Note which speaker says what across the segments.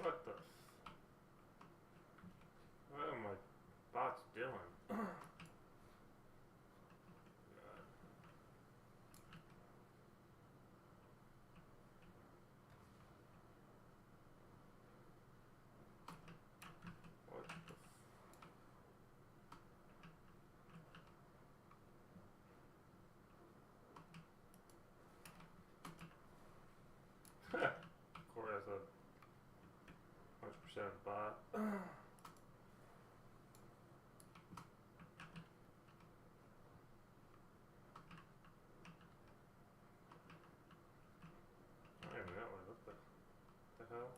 Speaker 1: What the? What are my bots doing? What the? Of course, that's a 100% bot. I don't even know what the hell.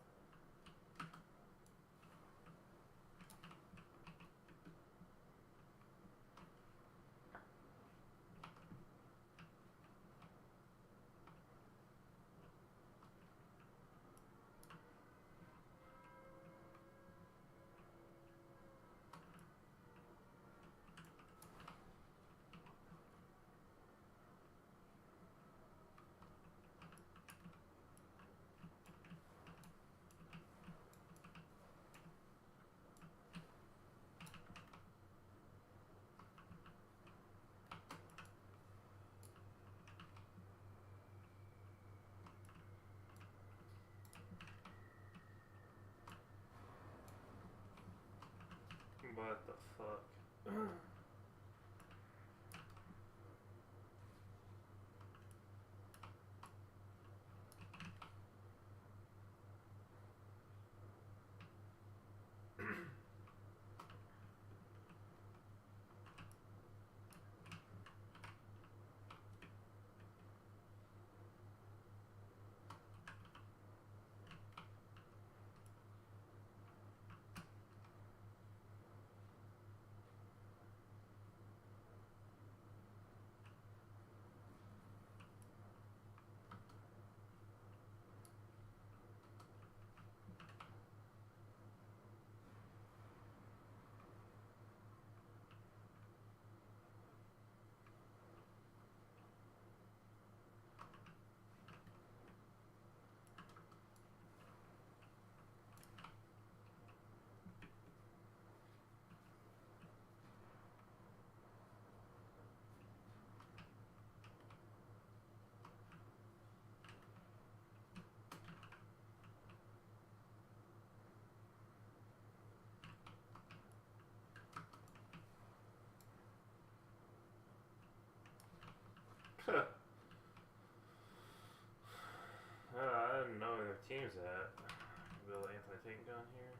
Speaker 1: What the fuck? I didn't know where their team's at. Build an anti-tank gun here.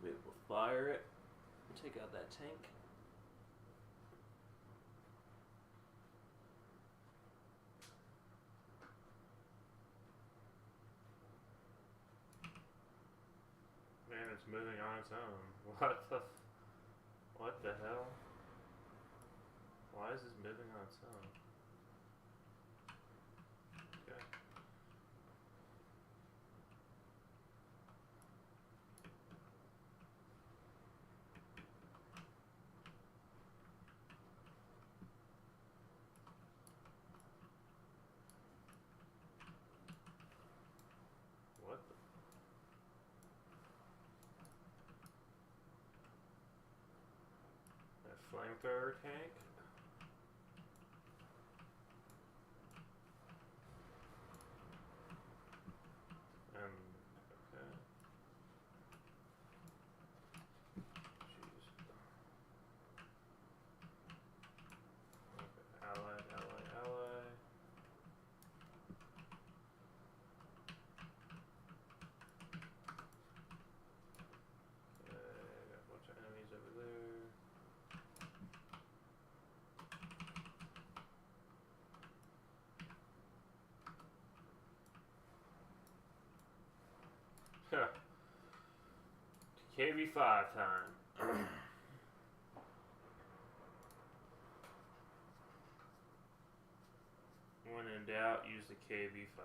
Speaker 2: Be able to fire it and take out that tank.
Speaker 1: Man, it's moving on its own. What the hell? Why is this moving on its own? Okay. What the? That flamethrower tank? Okay. Jeez. Okay. Ally. Okay, got a bunch of enemies over there. KV5 time. When in doubt, use the KV5.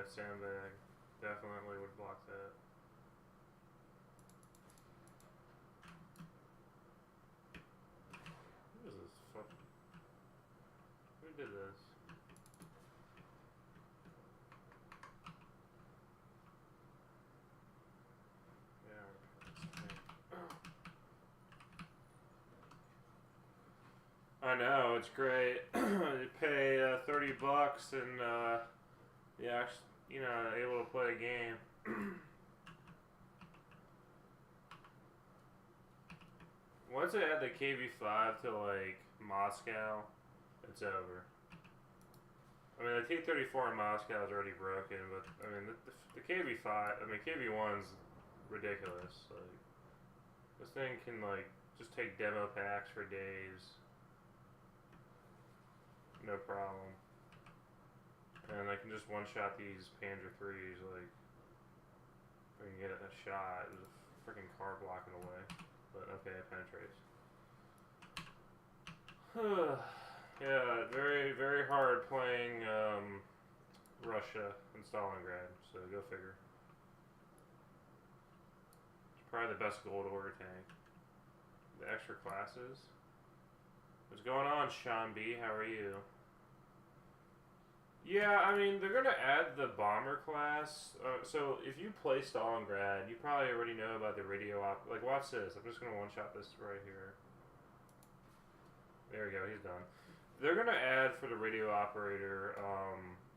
Speaker 1: Yeah, sandbag. Definitely would block that. Who is this fucking... Who did this? I know, it's great. You pay $30 and you actually, you know, able to play a game. Once I add the KV5 to like Moscow, it's over. I mean, the T-34 in Moscow is already broken, but I mean the KV5, I mean KV1's ridiculous. Like this thing can like just take demo packs for days. No problem. And I can just one-shot these Panzer IIIs, like, I can get a shot. There's a freaking car blocking away. But, okay, it penetrates. Yeah, very, very hard playing, Russia and Stalingrad, so go figure. It's probably the best gold order tank. The extra classes. What's going on, Sean B? How are you? Yeah, I mean, they're going to add the bomber class. So, if you play Stalingrad, you probably already know about the radio like, watch this. I'm just going to one-shot this right here. There we go, he's done. They're going to add for the radio operator,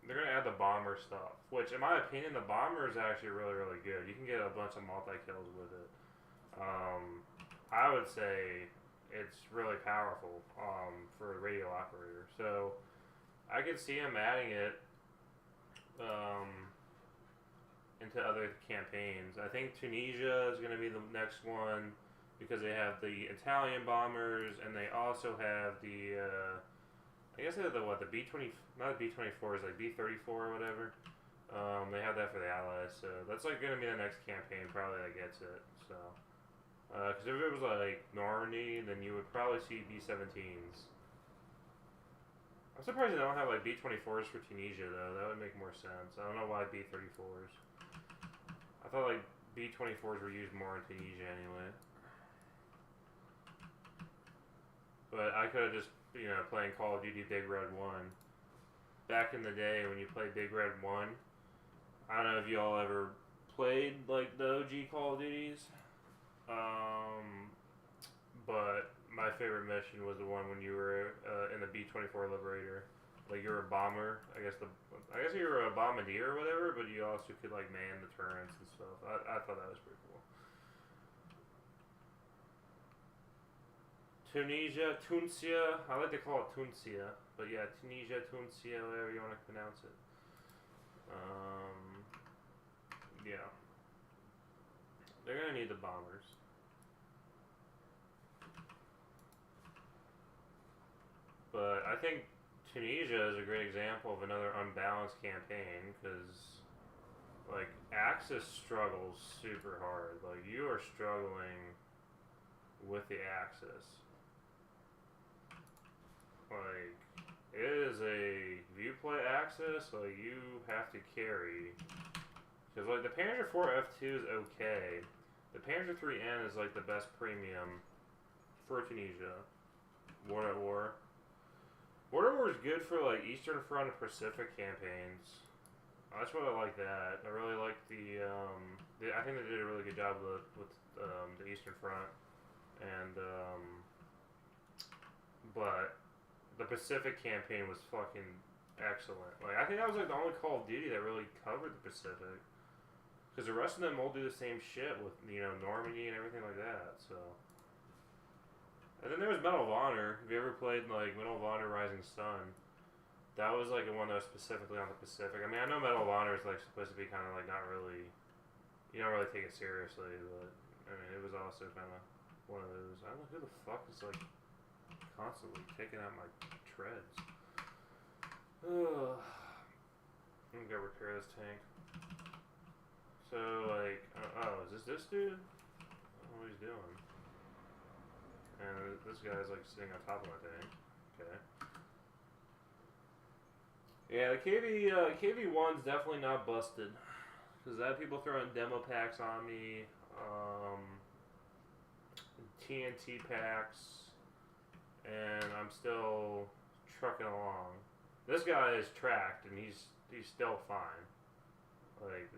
Speaker 1: they're going to add the bomber stuff. Which, in my opinion, the bomber is actually really, really good. You can get a bunch of multi-kills with it. I would say it's really powerful for a radio operator. So... I could see him adding it into other campaigns. I think Tunisia is going to be the next one because they have the Italian bombers and they also have the I guess they have the B-20, not the B-24s, like B-34 or whatever. They have that for the Allies, so that's like going to be the next campaign probably that gets it. So because if it was like Normandy, then you would probably see B-17s. I'm surprised they don't have like B-24s for Tunisia though. That would make more sense. I don't know why B-34s. I thought like B-24s were used more in Tunisia anyway. But I could have just, you know, playing Call of Duty Big Red 1. Back in the day when you played Big Red 1, I don't know if y'all ever played like the OG Call of Duties. But my favorite mission was the one when you were in the B-24 Liberator. Like you were a bomber. I guess you were a bombardier or whatever, but you also could like man the turrets and stuff. I thought that was pretty cool. Tunisia, I like to call it Tunisia, but yeah, Tunisia, whatever you want to pronounce it. Yeah. They're gonna need the bombers. But I think Tunisia is a great example of another unbalanced campaign because, like, Axis struggles super hard. Like, you are struggling with the Axis. Like, it is a view play Axis, like, you have to carry. Because, like, the Panzer IV F2 is okay. The Panzer IIIN is, like, the best premium for Tunisia. War at War. War at War is good for like Eastern Front and Pacific campaigns. That's what I like that. I really like the I think they did a really good job with the Eastern Front, and but the Pacific campaign was fucking excellent. Like I think that was like the only Call of Duty that really covered the Pacific, because the rest of them all do the same shit with, you know, Normandy and everything like that. So. And then there was Medal of Honor. Have you ever played like Medal of Honor Rising Sun? That was like one that was specifically on the Pacific. I mean, I know Medal of Honor is like supposed to be kind of like not really, you don't really take it seriously, but I mean, it was also kind of one of those. I don't know who the fuck is like constantly taking out my treads. Ugh. I'm gonna go repair this tank. So like, oh, is this dude? I don't know what he's doing. And this guy's like sitting on top of my tank. Okay. Yeah, the KV1's definitely not busted. Because I had people throwing demo packs on me, TNT packs, and I'm still trucking along. This guy is tracked, and he's still fine. Like,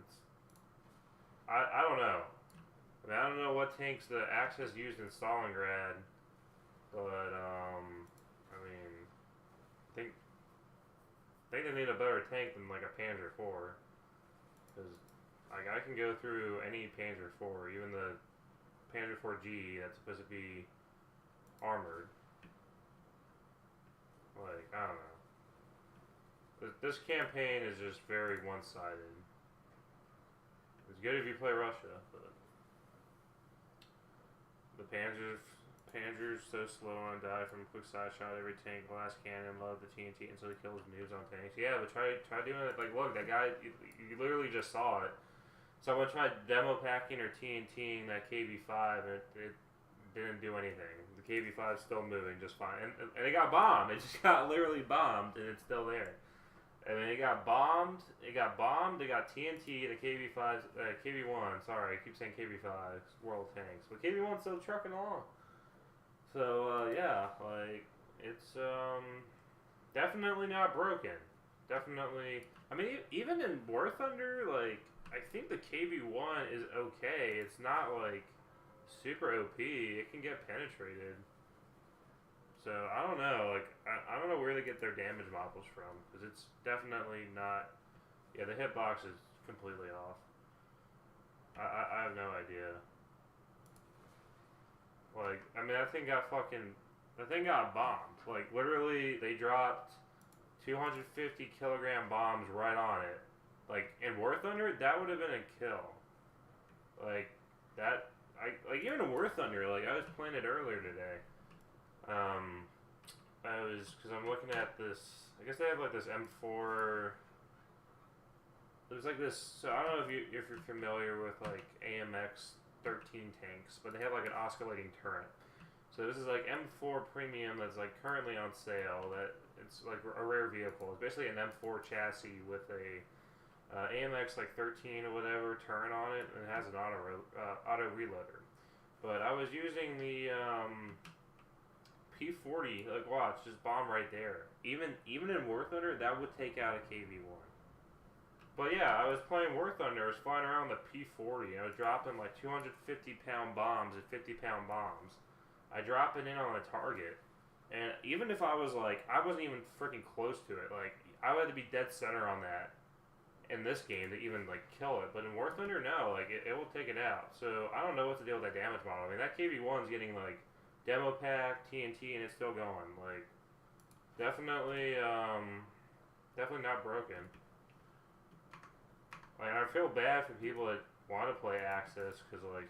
Speaker 1: I don't know. I mean, I don't know what tanks the Axis used in Stalingrad, but I mean, think they need a better tank than like a Panzer IV, because like I can go through any Panzer IV, even the Panzer IV-G that's supposed to be armored. Like, I don't know. This campaign is just very one-sided. It's good if you play Russia, but the Panzer's so slow and die from a quick side shot every tank. Glass cannon, love the TNT instantly kills noobs on tanks. Yeah, but try doing it. Like, look, that guy, you literally just saw it. Someone tried demo packing or TNTing that KV5, and it didn't do anything. The KV5's still moving just fine, and it got bombed. It just got literally bombed, and it's still there. I mean, it got bombed. It got TNT. The KV5, KV1. Sorry, I keep saying KV5. World Tanks, but KV1's still trucking along. So yeah, like it's definitely not broken. Definitely. I mean, even in War Thunder, like I think the KV1 is okay. It's not like super OP. It can get penetrated. So I don't know. Like I don't know where they get their damage models from, because it's definitely not. Yeah, the hitbox is completely off. I have no idea. Like, I mean, that thing got bombed. Like, literally, they dropped 250 kilogram bombs right on it. Like, in War Thunder, that would have been a kill. Like, even in War Thunder, like, I was playing it earlier today. Because I'm looking at this, I guess they have, like, this M4, there's, like, this, so I don't know if you're familiar with, like, AMX 13 tanks, but they have like an oscillating turret. So this is like M4 Premium that's like currently on sale. That it's like a rare vehicle. It's basically an M4 chassis with a AMX like 13 or whatever turret on it, and it has an auto reloader. But I was using the P40. Like, watch, just bomb right there. Even in War Thunder, that would take out a KV1. But yeah, I was playing War Thunder. I was flying around the P40. I was dropping like 250-pound bombs and 50-pound bombs. I drop it in on a target, and even if I was like, I wasn't even freaking close to it. Like, I had to be dead center on that in this game to even like kill it. But in War Thunder, no, like it will take it out. So I don't know what to deal with that damage model. I mean, that KV1's getting like demo pack, TNT, and it's still going. Like, definitely not broken. Like, I feel bad for people that want to play Axis, because, like,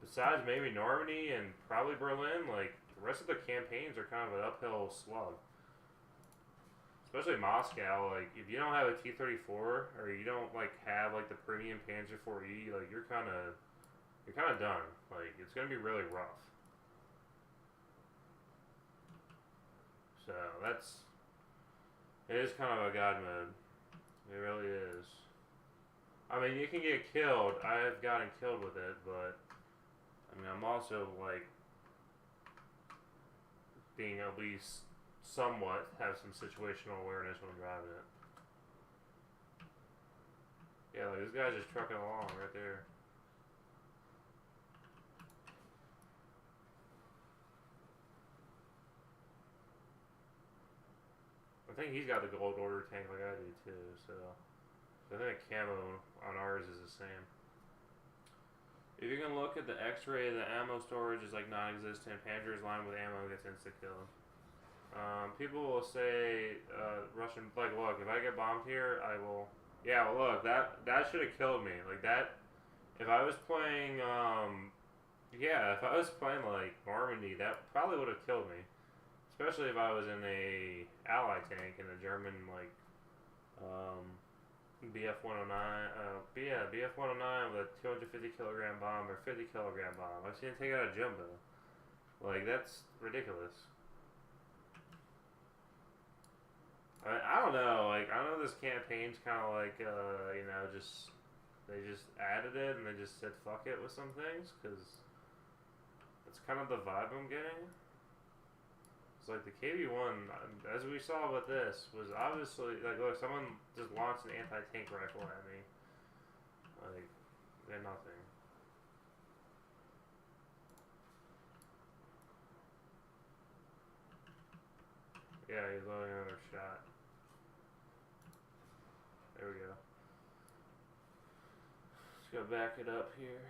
Speaker 1: besides maybe Normandy and probably Berlin, like, the rest of the campaigns are kind of an uphill slug. Especially Moscow, like, if you don't have a T-34, or you don't, like, have, like, the premium Panzer IV-E, like, you're kind of done. Like, it's going to be really rough. So, it is kind of a god mode. It really is. I mean, you can get killed. I have gotten killed with it, but I mean, I'm also like being at least somewhat have some situational awareness when I'm driving it. Yeah, like this guy's just trucking along right there. I think he's got the gold order tank like I do too, so I think the camo on ours is the same. If you can look at the X-ray, the ammo storage is like non-existent. Panzer is lined with ammo, gets insta-killed. People will say Russian, like, look, if I get bombed here, I will. Yeah, well, look, that should have killed me. Like that, if I was playing, if I was playing like Normandy, that probably would have killed me. Especially if I was in a Allied tank in a German like BF-109, BF-109 with a 250 kilogram bomb or 50 kilogram bomb. I've seen it take out a jumbo. Like, that's ridiculous. I don't know. Like, this campaign's kind of like, you know, they just added it and they just said fuck it with some things, because it's kind of the vibe I'm getting. It's like the KV-1, as we saw with this, was obviously, like, look, someone just launched an anti-tank rifle at me. Like, they're nothing. Yeah, he's loading another shot. There we go. Just gotta back it up here.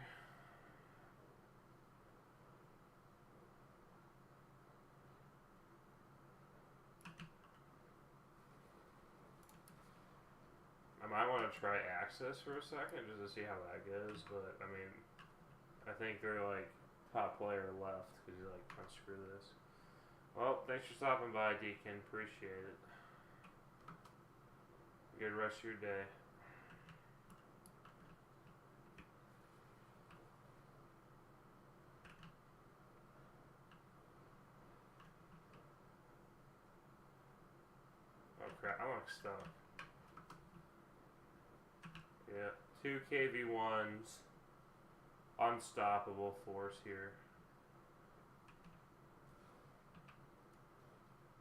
Speaker 1: I might want to try Access for a second just to see how that goes, but I mean, I think they're like top player left because you're like, oh, screw this. Well, thanks for stopping by, Deacon. Appreciate it. Good rest of your day. Oh crap, I'm like stuck. Yeah, 2 KV-1s. Unstoppable force here.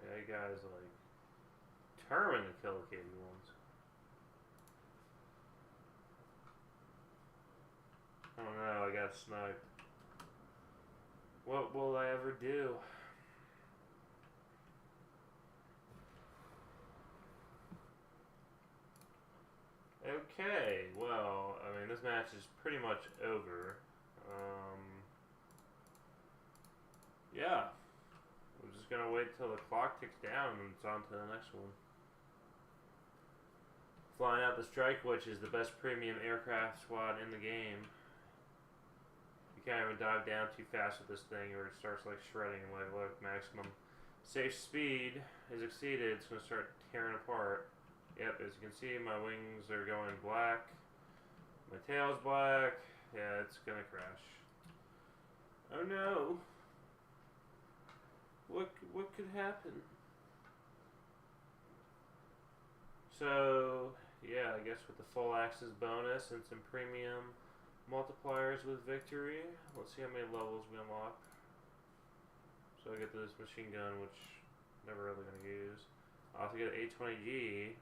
Speaker 1: Yeah, you guys like determined to kill the KV-1s. Oh no, I got sniped. What will I ever do? Okay, well, I mean, this match is pretty much over. Yeah. I'm just gonna wait till the clock ticks down and it's on to the next one. Flying out the Strike Witch is the best premium aircraft squad in the game. You can't even dive down too fast with this thing or it starts like shredding. Like, look, maximum safe speed is exceeded. It's gonna start tearing apart. Yep, as you can see, my wings are going black. My tail's black. Yeah, it's gonna crash. Oh no. What could happen? So, yeah, I guess with the full access bonus and some premium multipliers with victory, let's see how many levels we unlock. So I get this machine gun, which I'm never really going to use. I'll have to get an A20G.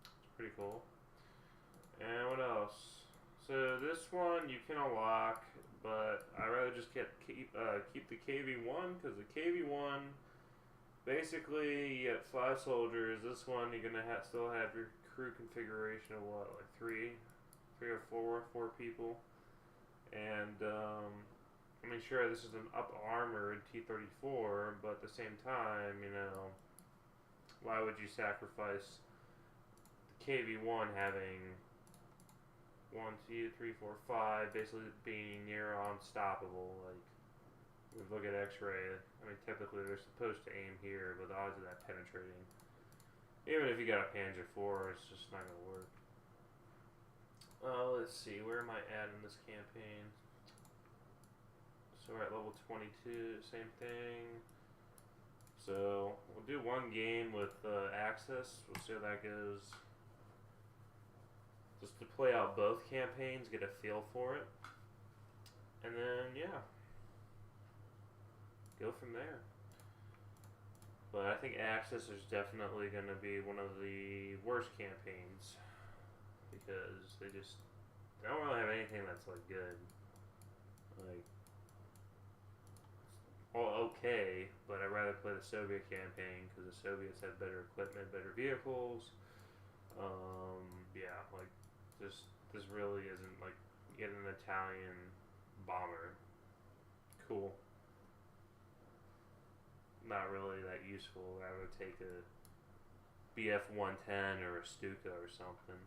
Speaker 1: It's pretty cool. And what else? So this one you can unlock, but I'd rather just keep the KV-1, because the KV-1, basically you get 5 soldiers. This one you're gonna still have your crew configuration of what, like three or four people, and I mean, sure, this is an up armored T-34, but at the same time, you know, why would you sacrifice the KV-1 having 1, 2, 3, 4, 5, basically being near unstoppable? Like, if you look at X-ray, I mean, typically they're supposed to aim here, but the odds of that penetrating, even if you got a Panzer IV, it's just not gonna work. Let's see, where am I at in this campaign? So we're at level 22, same thing. So we'll do one game with Access. We'll see how that goes. Just to play out both campaigns, get a feel for it. And then, yeah, go from there. But I think Access is definitely going to be one of the worst campaigns, because they don't really have anything that's like good. Like, all okay, but I'd rather play the Soviet campaign because the Soviets have better equipment, better vehicles. Yeah, like this really isn't like getting an Italian bomber. Cool. Not really that useful. I would take a BF-110 or a Stuka or something.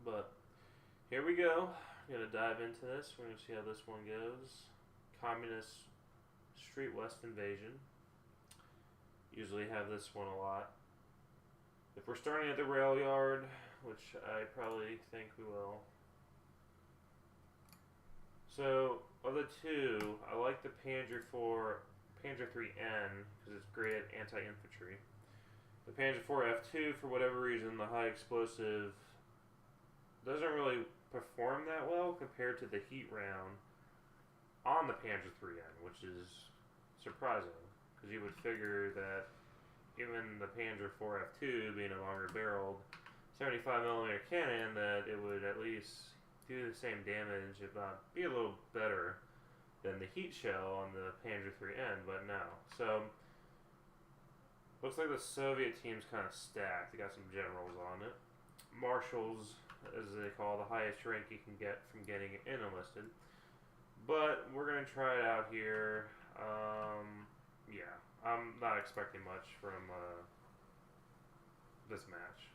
Speaker 1: But here we go. I'm gonna dive into this. We're gonna see how this one goes. Communist Street West Invasion. Usually have this one a lot. If we're starting at the rail yard, which I probably think we will. So, of the two, I like the Panzer 3N because it's great at anti-infantry. The Panzer IV F2, for whatever reason, the high explosive doesn't really perform that well compared to the heat round on the Panzer IIIN, which is surprising, because you would figure that even the Panzer IV F2 being a longer barreled 75mm cannon, that it would at least do the same damage, if not be a little better than the heat shell on the Panzer IIIN, but no. So, looks like the Soviet team's kind of stacked. They got some generals on it. Marshals, as they call the highest rank you can get from getting it in Enlisted. But we're going to try it out here. Yeah, I'm not expecting much from this match.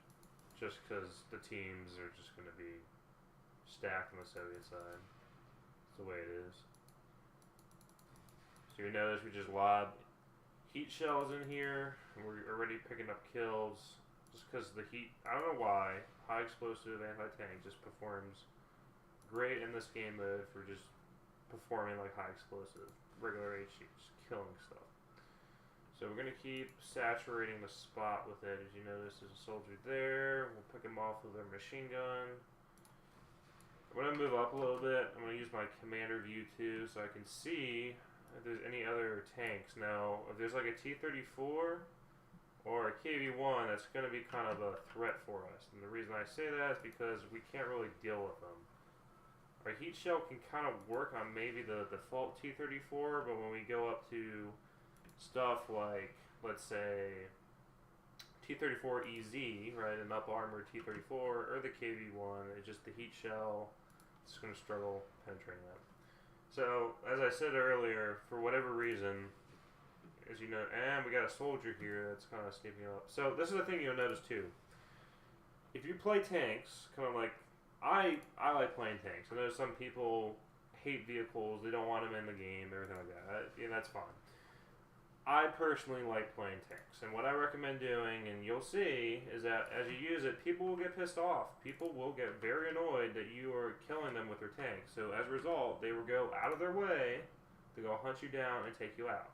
Speaker 1: Just because the teams are just going to be stacked on the Soviet side. That's the way it is. So you notice we just lob heat shells in here, and we're already picking up kills. Just because the heat, I don't know why, high explosive anti-tank just performs great in this game mode for just performing like high explosive, regular HE, just killing stuff. So we're going to keep saturating the spot with it. As you notice, there's a soldier there. We'll pick him off with our machine gun. I'm going to move up a little bit. I'm going to use my commander view too, so I can see if there's any other tanks. Now, if there's like a T-34 or a KV-1, that's going to be kind of a threat for us. And the reason I say that is because we can't really deal with them. Our heat shell can kind of work on maybe the default T-34, but when we go up to stuff like, let's say, T-34EZ, right, an up-armored T-34, or the KV-1, it's just the heat shell, it's going to struggle penetrating that. So, as I said earlier, for whatever reason, as you know, and we got a soldier here that's kind of sneaking up. So, this is the thing you'll notice too. If you play tanks, kind of like, I like playing tanks. I know some people hate vehicles, they don't want them in the game, everything like that, and that's fine. I personally like playing tanks, and what I recommend doing, and you'll see, is that as you use it, people will get pissed off. People will get very annoyed that you are killing them with their tanks. So as a result, they will go out of their way to go hunt you down and take you out.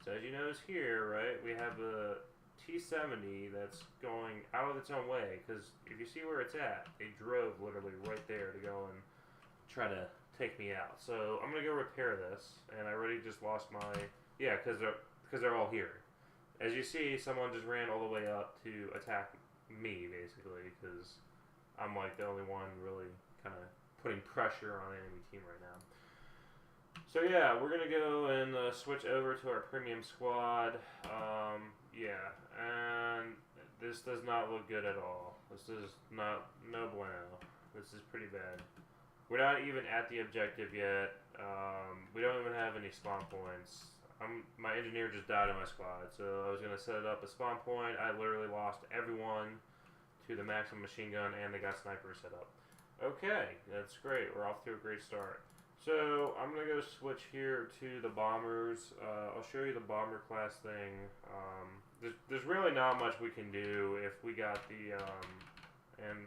Speaker 1: So as you notice here, right, we have a T-70 that's going out of its own way, because if you see where it's at, they drove literally right there to go and try to take me out. So I'm going to go repair this, and I already just lost my, yeah, because they're all here. As you see, someone just ran all the way up to attack me, basically, because I'm like the only one really kind of putting pressure on the enemy team right now. So yeah, we're going to go and switch over to our premium squad. Yeah, and this does not look good at all. This is no bueno. This is pretty bad. We're not even at the objective yet. We don't even have any spawn points. My engineer just died in my squad, so I was going to set up a spawn point. I literally lost everyone to the maximum machine gun, and they got snipers set up. Okay, that's great. We're off to a great start. So I'm going to go switch here to the bombers. I'll show you the bomber class thing. There's really not much we can do if we got and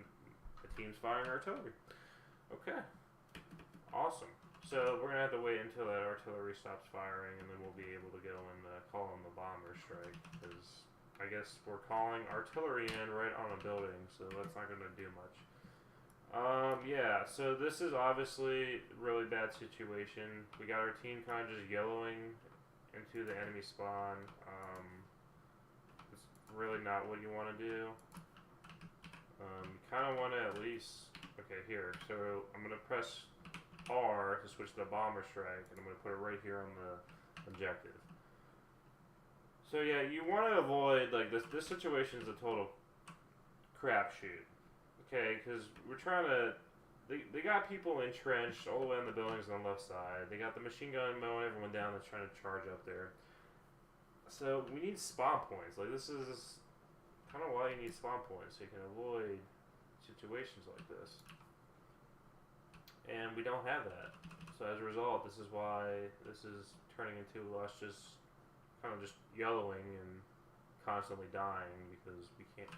Speaker 1: the team's firing artillery. Okay, awesome. So we're going to have to wait until that artillery stops firing, and then we'll be able to go and call in the bomber strike, because I guess we're calling artillery in right on a building, so that's not going to do much. Yeah, so this is obviously a really bad situation. We got our team kind of just yellowing into the enemy spawn. It's really not what you want to do. You kind of want to at least, okay, here, so I'm going to press R to switch to the bomber strike, and I'm going to put it right here on the objective. So yeah, you want to avoid, like, this situation is a total crapshoot. Okay, because we're trying to, they got people entrenched all the way on the buildings on the left side. They got the machine gun mowing everyone down that's trying to charge up there. So we need spawn points. Like, this is kind of why you need spawn points, so you can avoid situations like this. And we don't have that. So as a result, this is why this is turning into us just kind of just yellowing and constantly dying, because we can't.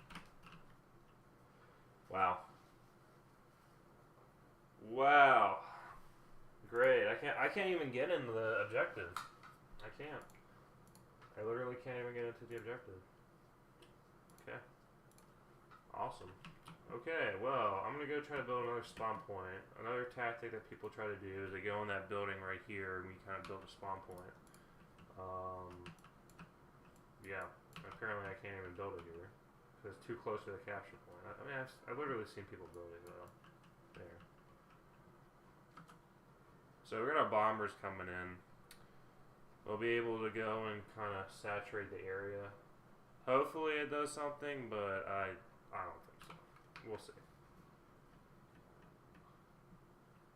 Speaker 1: Wow. Wow. Great. I can't even get into the objective. I can't. I literally can't even get into the objective. Awesome. Okay, well, I'm gonna go try to build another spawn point. Another tactic that people try to do is they go in that building right here and we kind of build a spawn point. Yeah, apparently I can't even build it here because it's too close to the capture point. I mean, I've literally seen people build it though. There. So we're gonna have bombers coming in. We'll be able to go and kind of saturate the area. Hopefully it does something, but I don't think so. We'll see.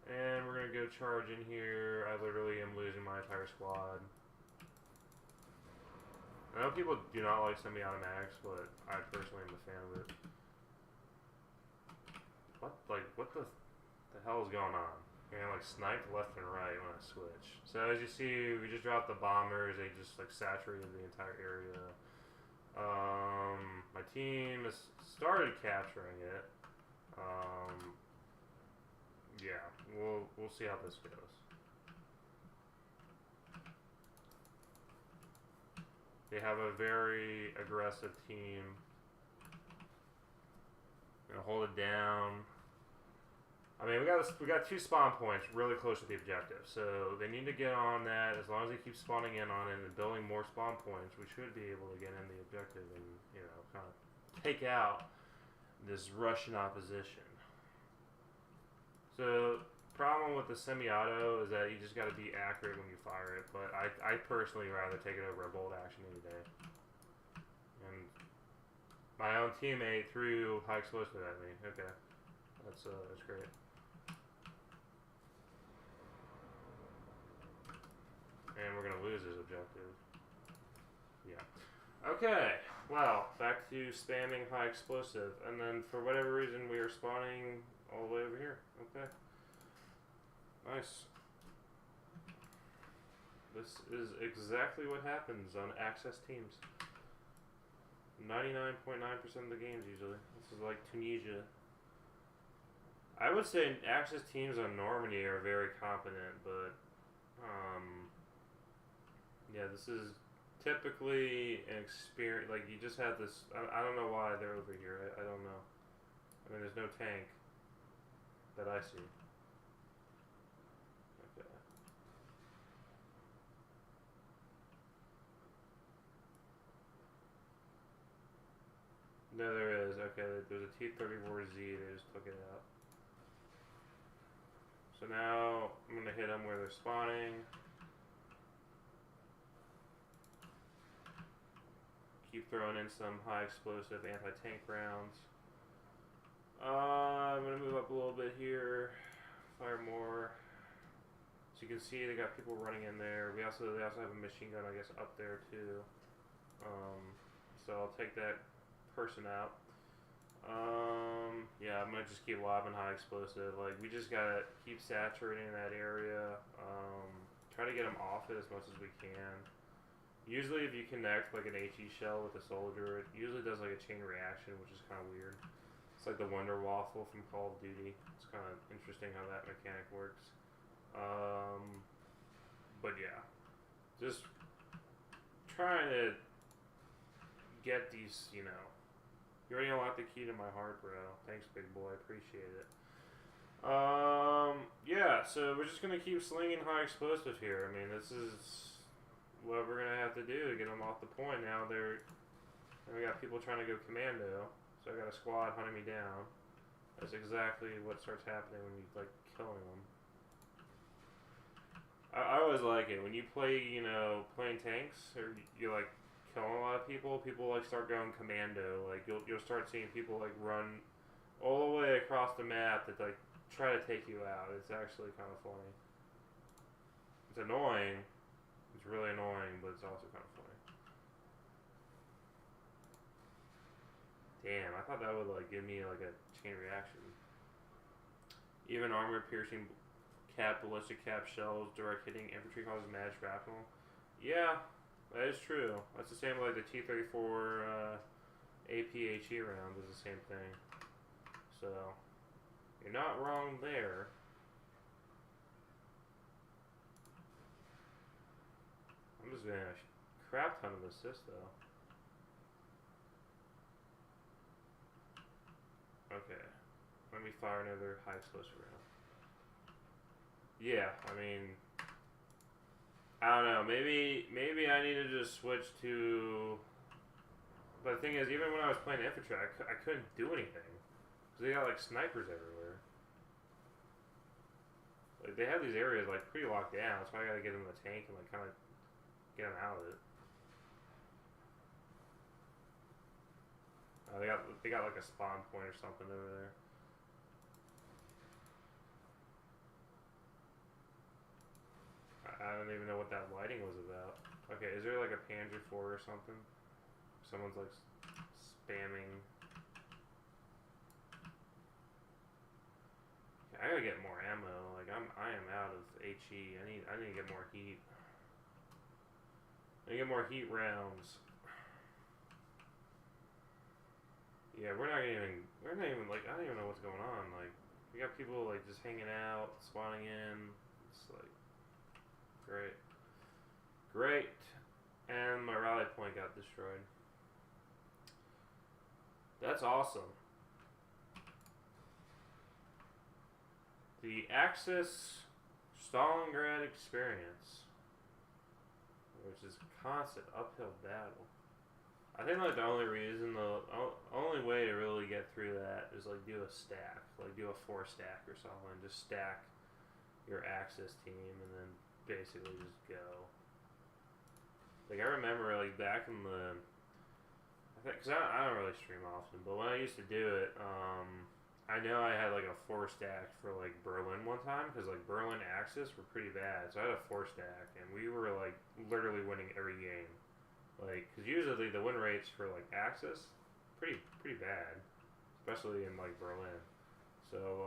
Speaker 1: And we're gonna go charge in here. I literally am losing my entire squad. I know people do not like semi-automatics, but I personally am a fan of it. What the hell is going on? Getting like sniped left and right when I switch. So as you see, we just dropped the bombers. They just like saturated the entire area. My team has started capturing it. Yeah, we'll see how this goes. They have a very aggressive team. Gonna hold it down. I mean, we got 2 spawn points really close to the objective, so they need to get on that. As long as they keep spawning in on it and building more spawn points, we should be able to get in the objective and, you know, kind of take out this Russian opposition. So, problem with the semi-auto is that you just got to be accurate when you fire it, but I personally rather take it over a bolt action any day. And my own teammate threw high explosive at me. Okay, that's great. And we're gonna lose his objective. Yeah. Okay. Well, back to spamming high explosive, and then for whatever reason we are spawning all the way over here. Okay. Nice. This is exactly what happens on access teams. 99.9% of the games usually. This is like Tunisia. I would say access teams on Normandy are very competent, but yeah, this is typically an experience. Like you just have this. I don't know why they're over here. I don't know. I mean, there's no tank that I see. Okay. No, there is. Okay, there's a T-34Z. They just took it out. So now I'm gonna hit them where they're spawning. Keep throwing in some high explosive anti-tank rounds. I'm gonna move up a little bit here. Fire more. So you can see they got people running in there. They also have a machine gun, I guess, up there too. So I'll take that person out. Yeah, I'm gonna just keep lobbing high explosive. Like we just gotta keep saturating that area. Try to get them off it as much as we can. Usually, if you connect like an HE shell with a soldier, it usually does like a chain reaction, which is kind of weird. It's like the Wonder Waffle from Call of Duty. It's kind of interesting how that mechanic works. But yeah, just trying to get these, you know. You already unlocked the key to my heart, bro. Thanks, big boy. Appreciate it. Yeah, so we're just gonna keep slinging high explosive here. I mean, this is what we're gonna have to do to get them off the point. Now we got people trying to go commando, so I got a squad hunting me down. That's exactly what starts happening when you like killing them. I always like it when you play, you know, playing tanks or you like killing a lot of people. People like start going commando. Like you'll start seeing people like run all the way across the map that like try to take you out. It's actually kind of funny. It's annoying. It's really annoying, but it's also kind of funny. Damn, I thought that would like give me like a chain reaction. Even armor piercing ballistic cap shells, direct hitting infantry causes mad shrapnel. Yeah, that is true. That's the same with like the T-34 APHE round is the same thing. So you're not wrong there. I'm just getting a crap ton of assists though. Okay. Let me fire another high explosive round. Yeah, I mean, I don't know. Maybe I need to just switch to. But the thing is, even when I was playing infantry, I couldn't do anything because they got like snipers everywhere. Like they have these areas like pretty locked down. That's why I gotta get in the tank and like kind of get them out of it. They got like a spawn point or something over there. I don't even know what that lighting was about. Okay, is there like a Panzer IV or something? Someone's like spamming. Okay, I gotta get more ammo. Like I am out of HE. I need to get more heat. I need to get more heat rounds. Yeah, we're not even like, I don't even know what's going on. Like, we got people like just hanging out, spawning in. It's like great. Great. And my rally point got destroyed. That's awesome. The Axis Stalingrad experience, which is a constant uphill battle. I think like the only way to really get through that is like do a stack, like do a 4 stack or something, just stack your Axis team and then basically just go. Like I remember like back in the, because I don't really stream often, but when I used to do it, I know I had like a 4 stack for like Berlin one time because like Berlin Axis were pretty bad, so I had a 4 stack and we were like literally winning every game. Like, because usually the win rates for like Axis pretty bad, especially in like Berlin. So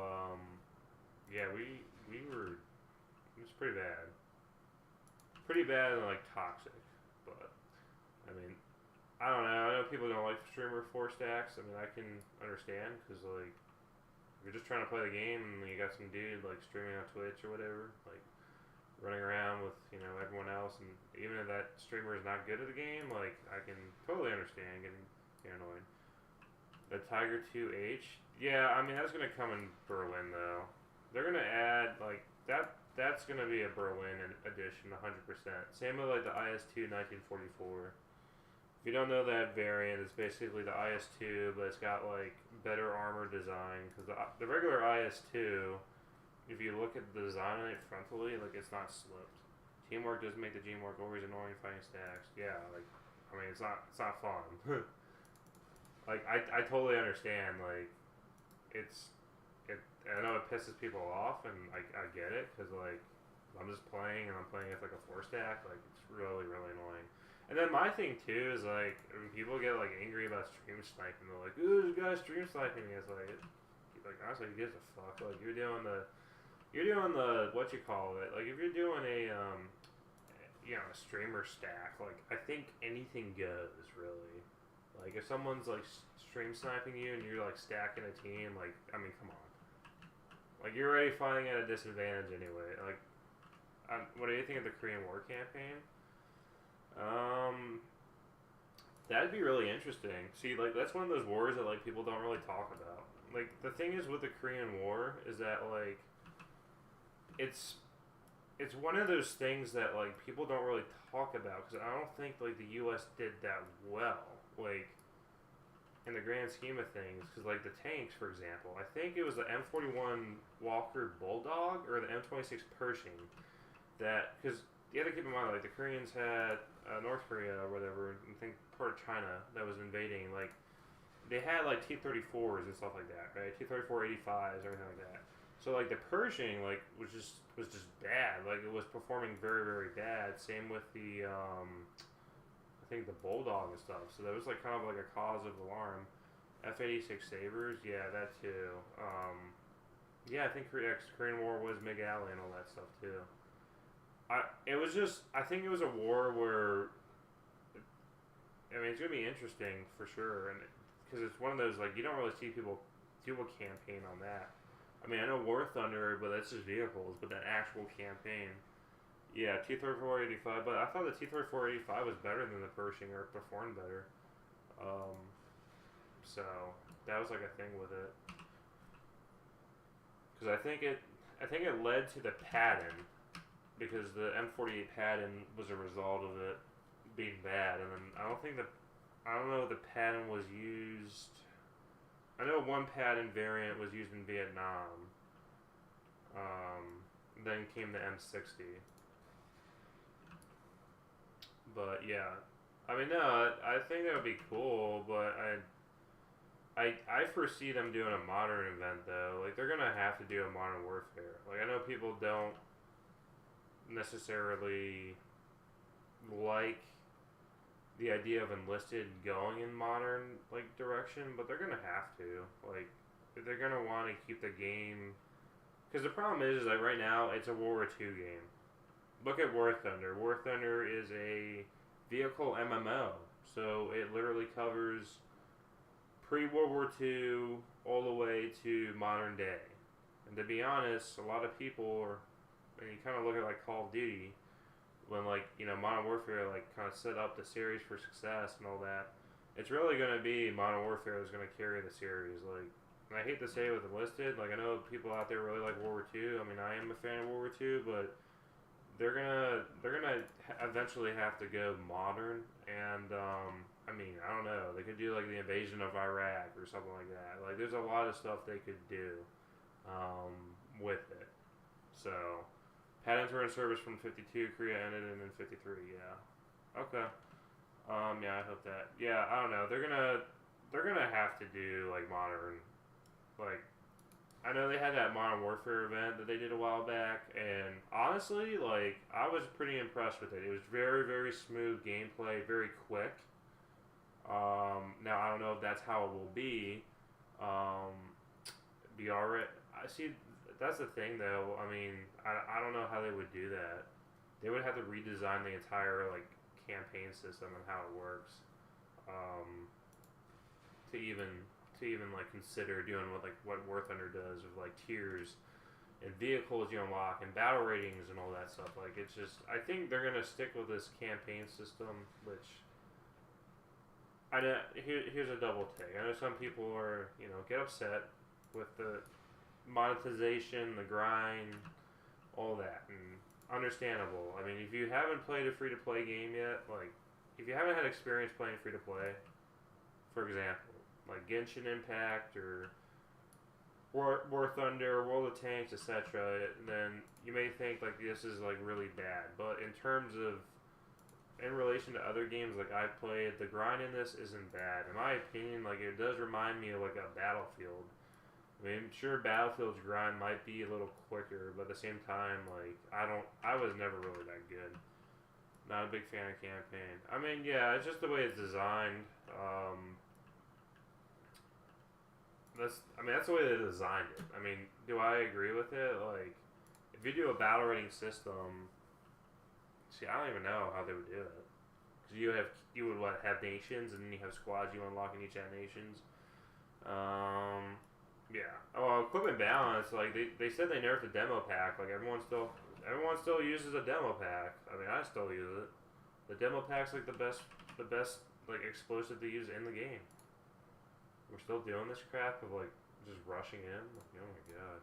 Speaker 1: yeah, we were, it was pretty bad and like toxic. But I mean, I don't know. I know people don't like streamer 4 stacks. I mean, I can understand because like if you're just trying to play the game and you got some dude like streaming on Twitch or whatever, like running around with, you know, everyone else, and even if that streamer is not good at the game, like I can totally understand getting annoyed. The Tiger 2H, yeah, I mean that's gonna come in Berlin though. They're gonna add like that. That's gonna be a Berlin edition, 100%. Same with like the IS-2 1944. If you don't know that variant, it's basically the IS-2, but it's got like better armor design because the regular IS-2. If you look at the design on it frontally, like it's not slipped. Teamwork doesn't make the dream work. Always annoying fighting stacks. Yeah, like I mean it's not fun. Like I totally understand. Like I know it pisses people off, and I get it because like I'm just playing and I'm playing with like a 4 stack. Like it's really annoying. And then my thing too is like when people get like angry about stream sniping, they're like, "Ooh, this guy stream sniping." It's like honestly, who gives a fuck? Like you're doing the what you call it, like if you're doing a a streamer stack, like I think anything goes really. Like if someone's like stream sniping you and you're like stacking a team, like I mean come on, like you're already fighting at a disadvantage anyway. Like what do you think of the Korean War campaign? That'd be really interesting. See, like that's one of those wars that like people don't really talk about. Like the thing is with the Korean War is that like it's one of those things that like people don't really talk about because I don't think like the U.S. did that well, like in the grand scheme of things. Because like the tanks, for example, I think it was the M41 Walker Bulldog or the M26 Pershing that, because you have to keep in mind like the Koreans had North Korea or whatever, I think part of China that was invading, like they had like T-34s and stuff like that, right? T-34 85s, everything like that. So like the Pershing like was just bad. Like it was performing very bad. Same with the I think the Bulldog and stuff. So that was like kind of like a cause of alarm. F-86 Sabres, yeah, that too. Yeah, I think Korean War was MiG-Alley and all that stuff too. I think it was a war where I mean it's gonna be interesting for sure, and because it's one of those like you don't really see people do a campaign on that. I mean, I know War Thunder, but that's just vehicles. But that actual campaign, yeah, T-34 85. But I thought the T-34 85 was better than the Pershing, or performed better. So that was like a thing with it. Because I think it led to the pattern, because the M48 pattern was a result of it being bad, and then I don't know if the pattern was used. I know one pattern variant was used in Vietnam. Then came the M60. But yeah, I mean, no, I think that would be cool, but I foresee them doing a modern event though. Like, they're gonna have to do a Modern Warfare. Like, I know people don't necessarily like the idea of Enlisted going in modern like direction, but they're gonna have to. Like, if they're gonna want to keep the game, because the problem is like right now it's a World War II game. Look at War Thunder. War Thunder is a vehicle MMO, so it literally covers pre-World War II all the way to modern day. And to be honest, a lot of people are, and you kind of look at like Call of Duty, when like, you know, Modern Warfare like kind of set up the series for success and all that, it's really going to be Modern Warfare that's going to carry the series. Like, and I hate to say it with Enlisted, like, I know people out there really like World War II. I mean, I am a fan of World War II, but they're gonna eventually have to go modern, and I mean, I don't know, they could do like the invasion of Iraq or something like that. Like, there's a lot of stuff they could do with it. So patents were in service from 52, Korea ended, and then 53. Yeah, okay. Yeah, I hope that. Yeah, I don't know. They're gonna have to do like modern, like, I know they had that Modern Warfare event that they did a while back, and honestly, like, I was pretty impressed with it. It was very, very smooth gameplay, very quick. Now I don't know if that's how it will be. Be alright. I see. That's the thing, though. I mean, I don't know how they would do that. They would have to redesign the entire like campaign system and how it works, to even like consider doing what War Thunder does with like tiers and vehicles you unlock and battle ratings and all that stuff. Like, it's just, I think they're gonna stick with this campaign system, which I know. Here's a double take. I know some people are, you know, get upset with the monetization, the grind, all that, and understandable. I mean, if you haven't played a free to play game yet, like, if you haven't had experience playing free to play, for example, like Genshin Impact or War Thunder, World of Tanks, etc., then you may think like this is like really bad. But in terms of, in relation to other games like I've played, the grind in this isn't bad. In my opinion, like, it does remind me of like a Battlefield. I mean, sure, Battlefield's grind might be a little quicker, but at the same time, like, I was never really that good. Not a big fan of campaign. I mean, yeah, it's just the way it's designed. That's the way they designed it. I mean, do I agree with it? Like, if you do a battle rating system, see, I don't even know how they would do it. Because you would have nations, and then you have squads you unlock in each of nations. Yeah. Oh, equipment balance. Like, they said they nerfed the demo pack. Like, everyone still uses a demo pack. I mean, I still use it. The demo pack's like the best like explosive to use in the game. We're still doing this crap of like just rushing in. Like, oh my god.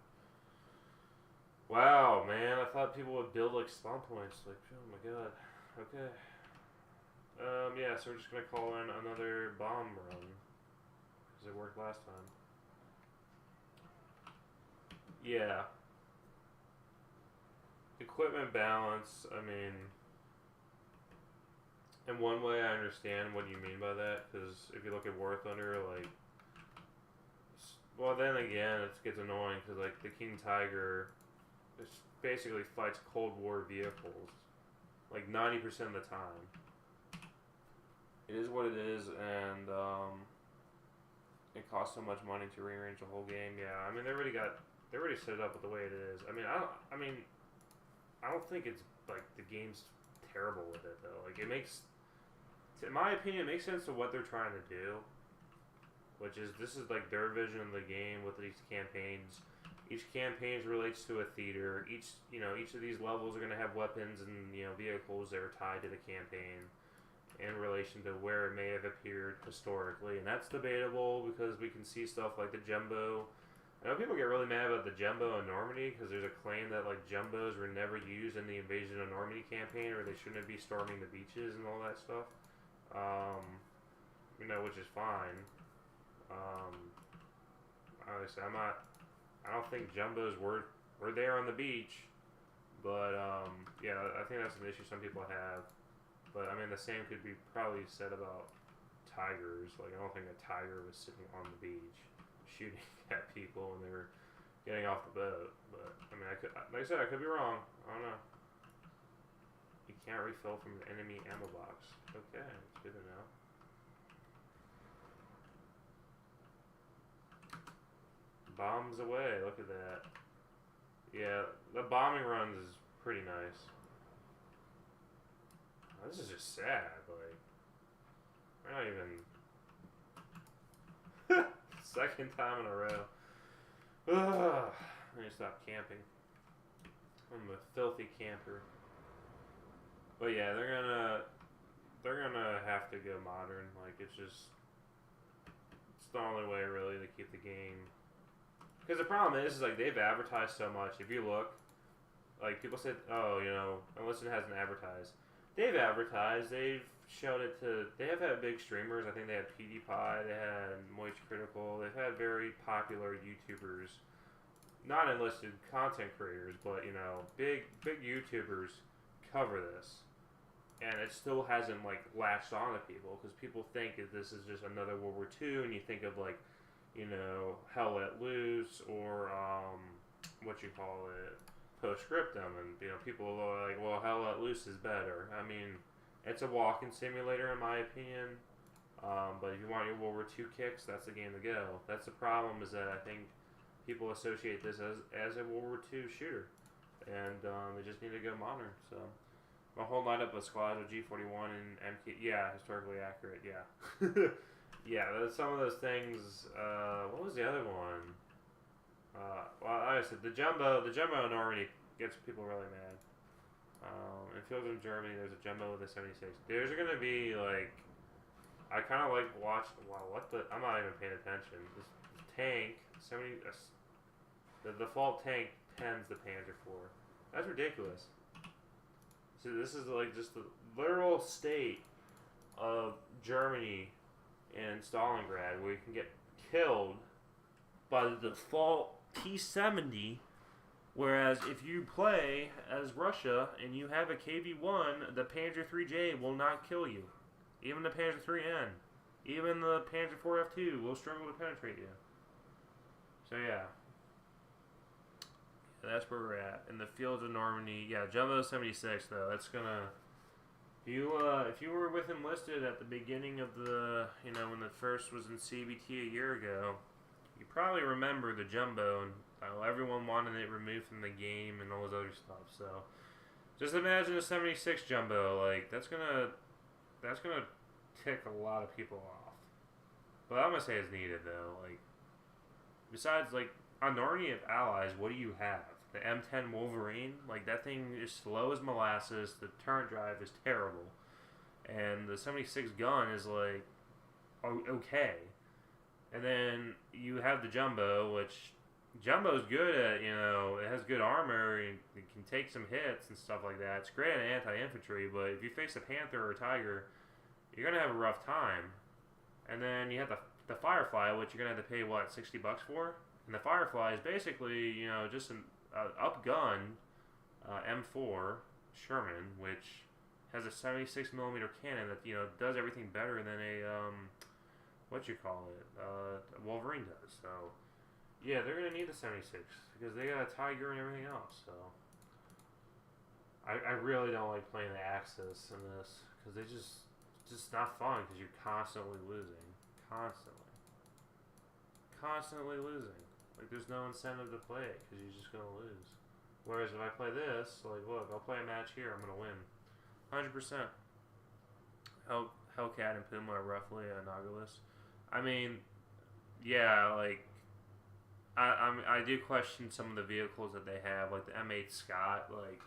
Speaker 1: Wow, man! I thought people would build like spawn points. Like, oh my god. Okay. Yeah. So we're just gonna call in another bomb run because it worked last time. Yeah. Equipment balance. I mean, in one way, I understand what you mean by that, because if you look at War Thunder, like, well, then again, it gets annoying because like the King Tiger, basically fights Cold War vehicles, like 90% of the time. It is what it is, and it costs so much money to rearrange the whole game. Yeah, I mean, they already set it up with the way it is. I mean, I don't think it's like the game's terrible with it though. Like, it makes, in my opinion, it makes sense to what they're trying to do, which is this is like their vision of the game with these campaigns. Each campaign relates to a theater. Each of these levels are going to have weapons and, you know, vehicles that are tied to the campaign. in relation to where it may have appeared historically, and that's debatable because we can see stuff like the jumbo. I know people get really mad about the jumbo in Normandy because there's a claim that like jumbos were never used in the invasion of Normandy campaign, or they shouldn't be storming the beaches and all that stuff. Which is fine. Obviously, I don't think jumbos were there on the beach, but yeah, I think that's an issue some people have. But I mean, the same could be probably said about tigers. Like, I don't think a tiger was sitting on the beach shooting at people when they were getting off the boat. But I mean, like I said, I could be wrong. I don't know. You can't refill from an enemy ammo box. Okay, that's good to know. Bombs away. Look at that. Yeah, the bombing runs is pretty nice. This is just sad. Like, we're not even second time in a row. Ugh. I need to stop camping. I'm a filthy camper. But yeah, they're gonna have to go modern. Like, it's the only way really to keep the game. Because the problem is like they've advertised so much. If you look, like people said, oh, Enlisted hasn't advertised. They've advertised. They've showed it to. They have had big streamers. I think they had PewDiePie. They had Moist Critical. They've had very popular YouTubers, not enlisted content creators, but big YouTubers cover this, and it still hasn't like latched on to people because people think that this is just another World War II, and you think of like, Hell Let Loose or Postscriptum, and people are like, well, Hell Let Loose is better. I mean, it's a walking simulator in my opinion, but if you want your World War II kicks, that's the game to go. That's the problem, is that I think people associate this as a World War II shooter, and they just need to go modern. So my whole lineup of squads with G41 and MK, yeah, historically accurate, yeah. Yeah, some of those things. What was the other one? Well, like I said, the jumbo Normandy gets people really mad. In Fields in Germany, there's a jumbo with a 76. There's gonna be like, I kind of like watched. Wow, I'm not even paying attention. This tank, the default tank pens the Panzer IV. That's ridiculous. So this is like just the literal state of Germany in Stalingrad, where you can get killed by the default T-70, whereas if you play as Russia and you have a KV-1, the Panzer III-J will not kill you. Even the Panzer III-N. Even the Panzer IV-F2 will struggle to penetrate you. So yeah. That's where we're at. In the fields of Normandy, yeah, Jumbo 76 though, that's gonna... If you were with Enlisted at the beginning of the, when the first was in CBT a year ago, you probably remember the jumbo, and everyone wanted it removed from the game and all this other stuff. So, just imagine a 76 jumbo. Like that's gonna tick a lot of people off. But I'm gonna say it's needed though. Like, besides like on Normandy of Allies, what do you have? The M10 Wolverine, like that thing is slow as molasses. The turret drive is terrible, and the 76 gun is like okay. And then you have the jumbo, which jumbo's good at. It has good armor and it can take some hits and stuff like that. It's great at anti-infantry, but if you face a Panther or a Tiger, you're gonna have a rough time. And then you have the Firefly, which you're gonna have to pay what, $60 for. And the Firefly is basically just an up-gun M4 Sherman, which has a 76 millimeter cannon that does everything better than a Wolverine does. So yeah, they're gonna need the 76 because they got a Tiger and everything else. So I really don't like playing the Axis in this because they just not fun because you're constantly losing, constantly losing. Like, there's no incentive to play it because you're just going to lose. Whereas if I play this, like, look, I'll play a match here, I'm going to win. 100%. Hellcat and Puma are roughly Nautilus. I mean, yeah, like, I do question some of the vehicles that they have, like the M8 Scott. Like,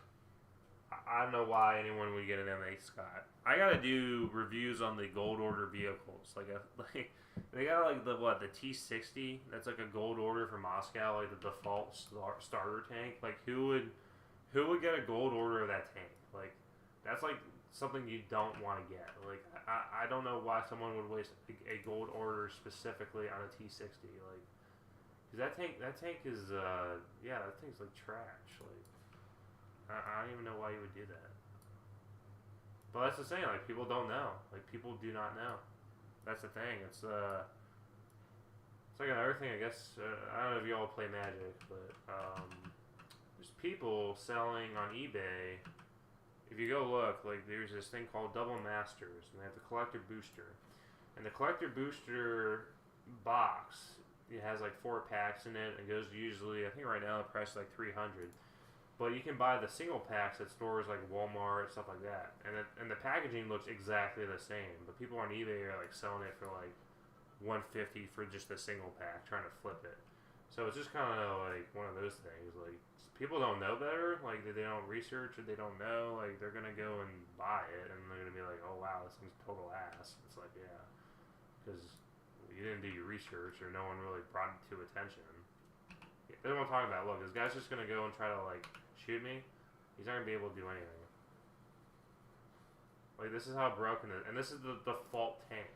Speaker 1: I don't know why anyone would get an M8 Scott. I gotta do reviews on the Gold Order vehicles. Like they got like the T60. That's like a Gold Order for Moscow, like the default starter tank. Like who would get a Gold Order of that tank? Like that's like something you don't want to get. Like I don't know why someone would waste a Gold Order specifically on a T60. Like because that tank is that tank's like trash. Like I don't even know why you would do that. But that's the thing. Like people don't know. Like people do not know. That's the thing. It's like another thing. I guess I don't know if you all play Magic, but there's people selling on eBay. If you go look, like there's this thing called Double Masters, and they have the Collector Booster, and the Collector Booster box. It has like 4 packs in it. It goes usually, I think right now the price is like $300. But you can buy the single packs at stores like Walmart, stuff like that, and the packaging looks exactly the same. But people on eBay are like selling it for like $150 for just a single pack, trying to flip it. So it's just kind of like one of those things. Like people don't know better, like they don't research it, they don't know. Like they're gonna go and buy it, and they're gonna be like, "Oh wow, this thing's total ass." It's like because you didn't do your research, or no one really brought it to attention. They don't want to talk about. Look, this guy's just gonna go and try to like shoot me. He's not gonna be able to do anything. Like this is how broken it is, and this is the default tank.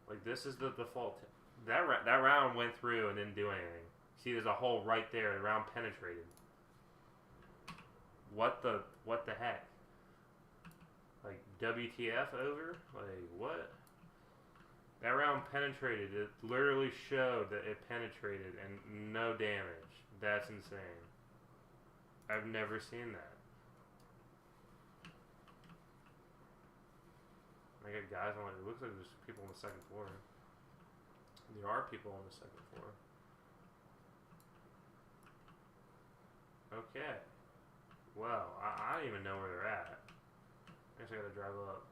Speaker 1: Like this is the default. That round went through and didn't do anything. See, there's a hole right there. The round penetrated. What the heck? Like WTF over? Like what? That round penetrated. It literally showed that it penetrated and no damage. That's insane. I've never seen that. I got guys on it looks like there's people on the second floor. There are people on the second floor. Okay. Well, I don't even know where they're at. I guess I gotta drive up.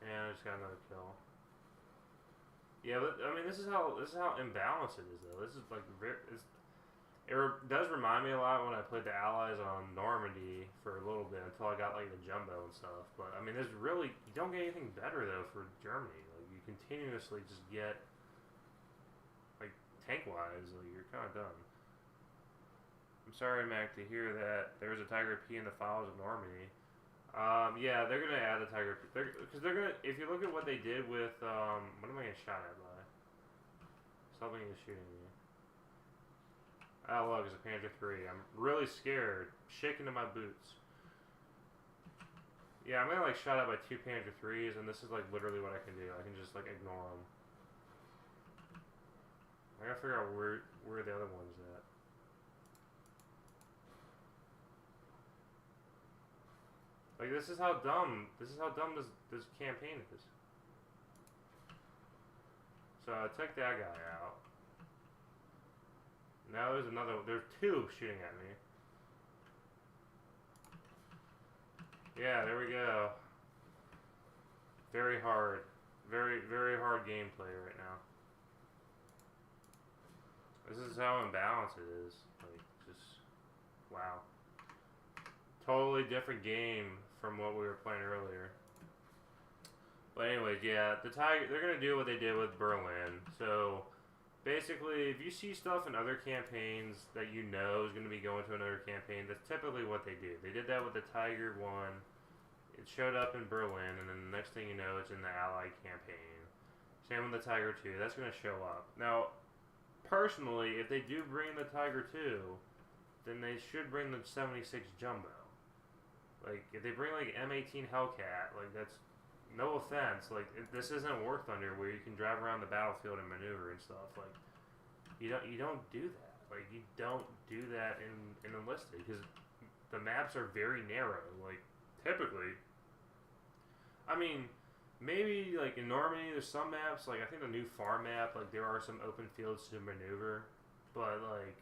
Speaker 1: And I just got another kill. Yeah, but I mean, this is how imbalanced it is, though. This is like does remind me a lot when I played the Allies on Normandy for a little bit until I got like the jumbo and stuff. But I mean, you don't get anything better though for Germany. Like you continuously just get like tank wise, like you're kind of done. I'm sorry, Mac, to hear that there was a Tiger P in the files of Normandy. Yeah, they're gonna add the Tiger because they're gonna. If you look at what they did with what am I getting shot at by? Something is shooting me. Oh look, it's a Panzer III. I'm really scared, shaking in my boots. Yeah, I'm getting like shot at by 2 Panzer IIIs, and this is like literally what I can do. I can just like ignore them. I gotta figure out where the other one's at. Like this is how dumb this campaign is. So I took that guy out. Now there's 2 shooting at me. Yeah, there we go. Very hard. Very, very hard gameplay right now. This is how imbalanced it is. Like, just, wow. Totally different game from what we were playing earlier. But anyways, yeah, they're gonna do what they did with Berlin. So basically, if you see stuff in other campaigns that you know is gonna be going to another campaign, that's typically what they do. They did that with the Tiger 1. It showed up in Berlin, and then the next thing you know, it's in the Allied campaign. Same with the Tiger 2. That's gonna show up. Now, personally, if they do bring the Tiger 2, then they should bring the 76 Jumbo. Like, if they bring, like, M18 Hellcat, like, that's, no offense, like, this isn't War Thunder where you can drive around the battlefield and maneuver and stuff. Like, you don't do that. Like, you don't do that in Enlisted, because the maps are very narrow. Like, typically, I mean, maybe, like, in Normandy, there's some maps, like, I think the new farm map, like, there are some open fields to maneuver, but, like,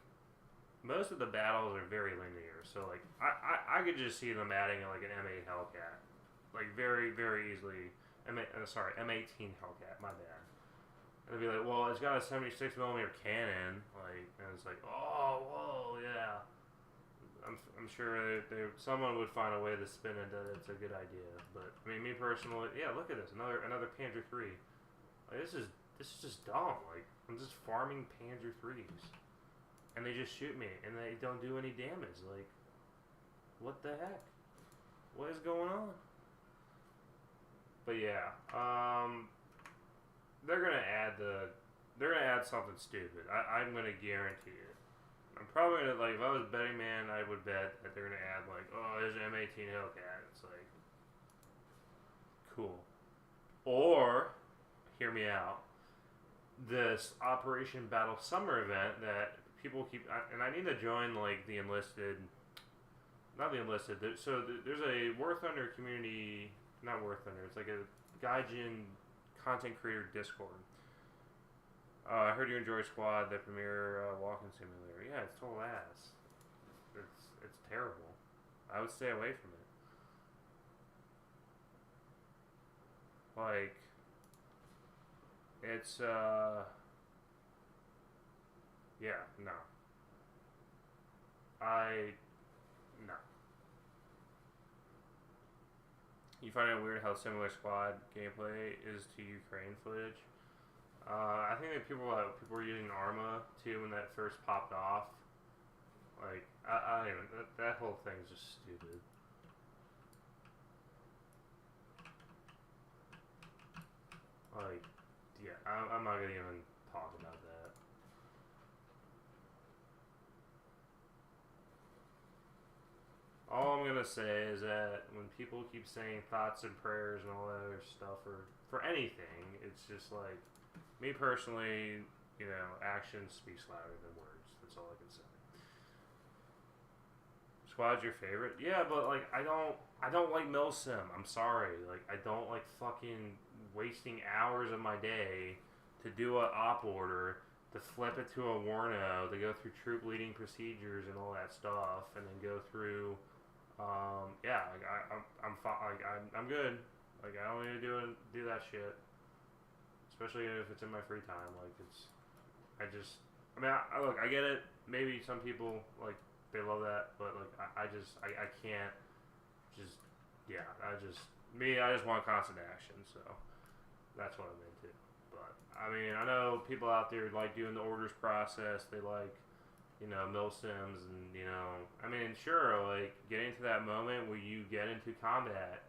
Speaker 1: most of the battles are very linear, so, like, I could just see them adding, like, an M8 Hellcat, like, very, very easily, M18 Hellcat, my bad. And they'd be like, well, it's got a 76mm cannon, like, and it's like, oh, whoa, yeah. I'm sure someone would find a way to spin it that it's a good idea. But I mean, me personally, yeah, look at this, another Panzer III. Like, this is just dumb. Like, I'm just farming Panzer IIIs, and they just shoot me, and they don't do any damage. Like, what the heck? What is going on? But yeah, they're gonna add something stupid. I'm gonna guarantee it. I'm probably gonna, like, if I was a betting man, I would bet that they're gonna add, like, oh, there's an M18 Hellcat. It's like, cool. Or, hear me out, this Operation Battle Summer event that people keep, and I need to join, like, the Enlisted, not the Enlisted, so there's a War Thunder community, not War Thunder, it's like a Gaijin content creator Discord. I heard you enjoy Squad, the premier walking simulator. Yeah, it's total ass. It's terrible. I would stay away from it. Like, it's yeah, no. No. You find it weird how similar Squad gameplay is to Ukraine footage? I think that people were using Arma too when that first popped off. Like, I don't even, that whole thing is just stupid. Like, yeah, I'm not gonna even talk about that. All I'm gonna say is that when people keep saying thoughts and prayers and all that other stuff, or for anything, it's just like, me personally, you know, action speaks louder than words. That's all I can say. Squad's your favorite? Yeah, but like I don't like milsim. I'm sorry. Like, I don't like fucking wasting hours of my day to do an op order, to flip it to a Warno, to go through troop leading procedures and all that stuff, and then go through. Yeah, like I'm good. Like, I don't need to do that shit. Especially if it's in my free time. Like, I look, I get it. Maybe some people, like, they love that, but like, I can't just, yeah, I just want constant action. So that's what I'm into. But I mean, I know people out there like doing the orders process. They like, you know, milsims, and, you know, I mean, sure, like, getting to that moment where you get into combat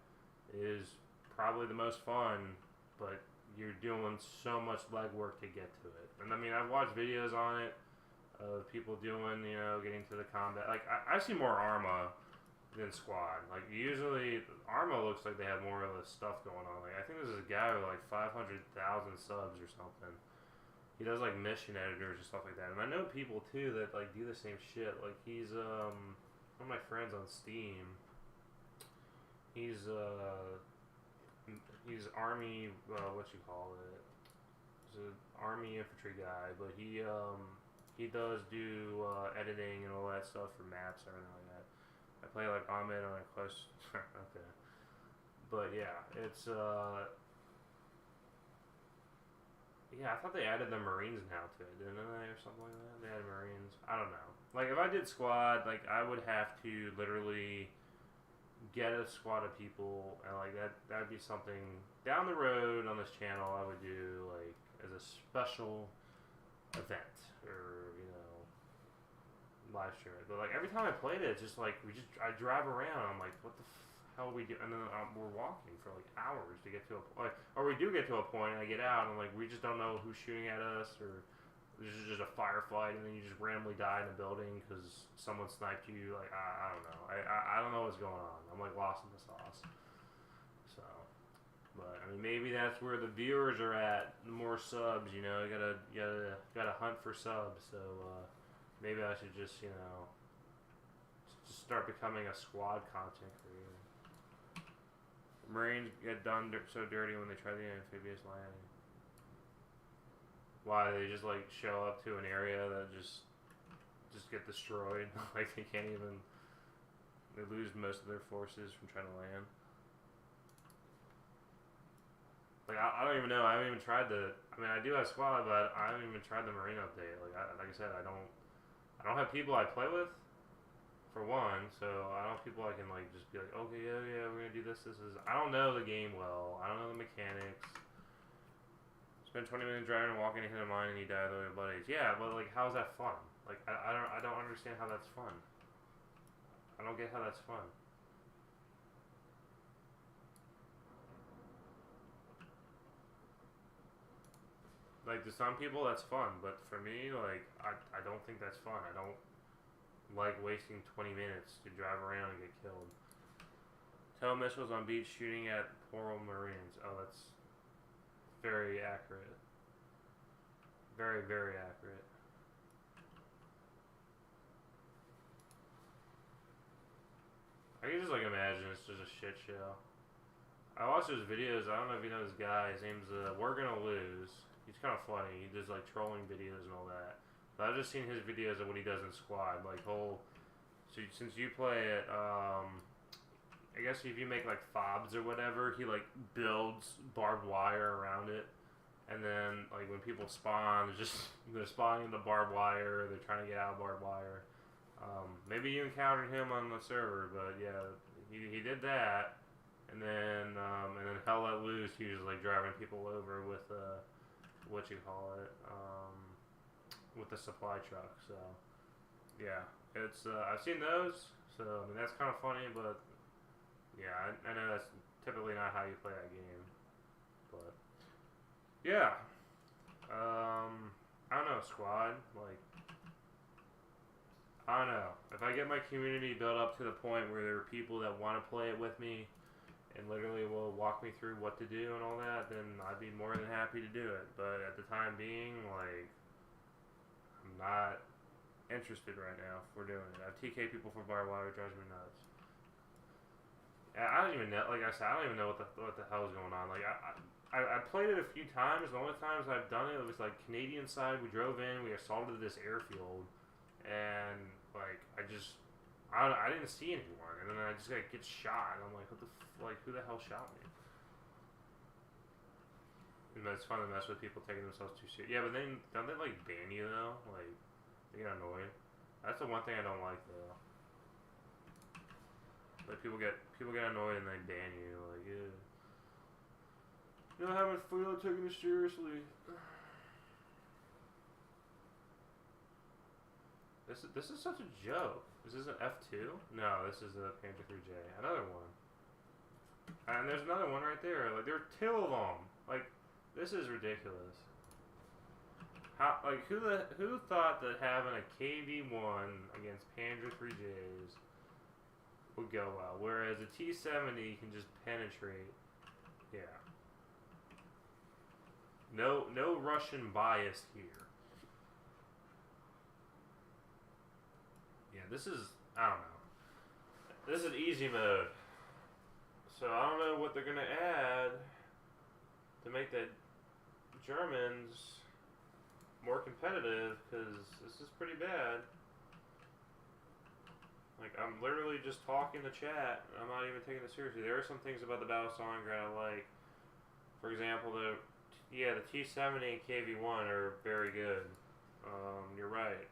Speaker 1: is probably the most fun, but you're doing so much legwork to get to it. And I mean, I've watched videos on it of people doing, you know, getting to the combat. Like, I see more Arma than Squad. Like, usually Arma looks like they have more of the stuff going on. Like, I think there's a guy with like 500,000 subs or something. He does like mission editors and stuff like that. And I know people too that like do the same shit. Like, he's one of my friends on Steam. He's Army, what you call it? He's an Army infantry guy, but he does do editing and all that stuff for maps and everything like that. I play like Ahmed on a quest. Okay, but yeah, it's yeah. I thought they added the Marines now to it, didn't they, or something like that? They added Marines. I don't know. Like, if I did Squad, like, I would have to literally get a squad of people, and like that'd be something down the road on this channel I would do, like, as a special event, or, you know, live stream it. But like, every time I played it, it's just like I drive around, I'm like, what the hell we do? And then we're walking for like hours to get to a point, or we do get to a point, and I get out, and like, we just don't know who's shooting at us, or this is just a firefight, and then you just randomly die in a building because someone sniped you. Like, I don't know. I don't know what's going on. I'm like lost in the sauce. So, but I mean, maybe that's where the viewers are at. The more subs, you know, you gotta hunt for subs. So maybe I should just, you know, just start becoming a Squad content creator. Marines get done so dirty when they try the amphibious landing. Why, they just like show up to an area that just get destroyed? Like, they can't even, they lose most of their forces from trying to land. Like, like I don't even know. I haven't even tried the. I mean, I do have squad, but I haven't even tried the marine update. Like I said, I don't have people I play with. For one, so I don't have people I can like just be like, okay, yeah, we're gonna do this. I don't know the game well. I don't know the mechanics. Spend 20 minutes driving and walking into a mine and you die with your buddies. Yeah, but like, how's that fun? Like, I don't understand how that's fun. I don't get how that's fun. Like, to some people that's fun, but for me, like, I don't think that's fun. I don't like wasting 20 minutes to drive around and get killed. Tail missiles on beach shooting at poor marines. Oh, that's very accurate. Very, very accurate. I can just like imagine it's just a shit show. I watched his videos. I don't know if you know this guy. His name's We're Gonna Lose. He's kind of funny. He does like trolling videos and all that. But I've just seen his videos of what he does in squad. Like since you play it, I guess if you make like fobs or whatever, he like builds barbed wire around it, and then like when people spawn, they're spawning into barbed wire. They're trying to get out of barbed wire. Maybe you encountered him on the server, but yeah, he did that, and then Hell Let Loose, he was like driving people over with what you call it, with the supply truck. So yeah, it's I've seen those. So I mean that's kind of funny, but yeah, I know that's typically not how you play that game. But yeah, I don't know, squad. Like I don't know, if I get my community built up to the point where there are people that want to play it with me and literally will walk me through what to do and all that, then I'd be more than happy to do it. But at the time being, like, I'm not interested right now if we're doing it. I have TK people for barbed wire, it drives me nuts. I don't even know, like I said, I don't even know what the hell is going on. Like, I played it a few times. The only times I've done it, it was like Canadian side. We drove in, we assaulted this airfield, and like I didn't see anyone, and then I just like get shot, and I'm like, who the hell shot me? And it's fun to mess with people taking themselves too serious. Yeah, but then don't they like ban you though? Like they get annoyed. That's the one thing I don't like though. Like people get annoyed and they ban you. Like yeah, you don't have much fun taking it seriously. This is such a joke. Is this an F2? No, this is a Panther 3J. Another one. And there's another one right there. Like, there are two of them. Like, this is ridiculous. How, like, who thought that having a KV-1 against Panther 3Js would go well? Whereas a T-70 can just penetrate. Yeah. No Russian bias here. Yeah, this is, I don't know. This is easy mode. So I don't know what they're going to add to make the Germans more competitive, because this is pretty bad. Like, I'm literally just talking to chat, and I'm not even taking it seriously. There are some things about the Battle of Stalingrad I like. For example, the T-70 and KV-1 are very good. You're right.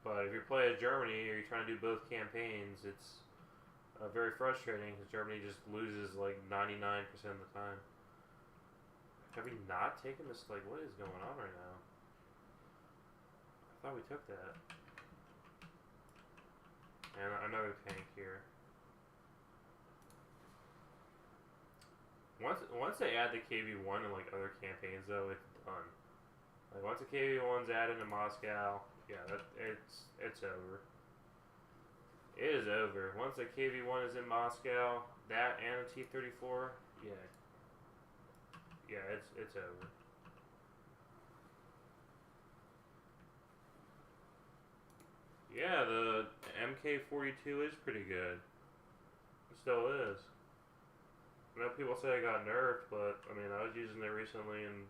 Speaker 1: But if you play as Germany or you're trying to do both campaigns, it's very frustrating because Germany just loses like 99% of the time. Have we not taken this? Like, what is going on right now? I thought we took that. And another tank here. Once they add the KV-1 in like other campaigns, though, it's done. Like once the KV-1's added in Moscow, yeah, it's over. It is over. Once the KV-1 is in Moscow, that and a T-34, yeah, it's over. Yeah, the MK-42 is pretty good. It still is. I know people say I got nerfed, but I mean I was using it recently in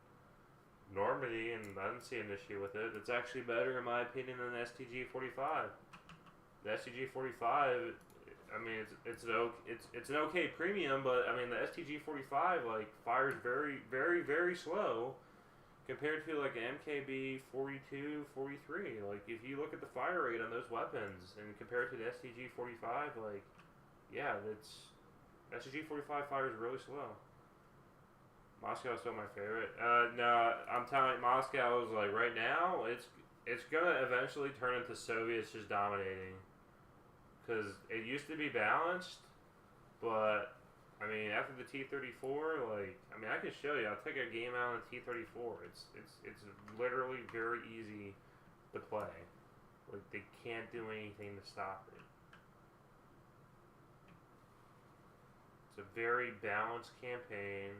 Speaker 1: Normandy, and I didn't see an issue with it. It's actually better, in my opinion, than the STG-45. The STG-45 I mean, it's an okay premium, but I mean the STG 45 like fires very very very slow compared to like an MKB 42 43. Like if you look at the fire rate on those weapons and compare it to the STG 45, like yeah, that's STG 45 fires really slow. Moscow is still my favorite. No, I'm telling you, Moscow is like right now. It's gonna eventually turn into Soviets just dominating. Because it used to be balanced, but I mean after the T-34, like I mean I can show you. I'll take a game out on the T-34. It's literally very easy to play. Like they can't do anything to stop it. It's a very balanced campaign.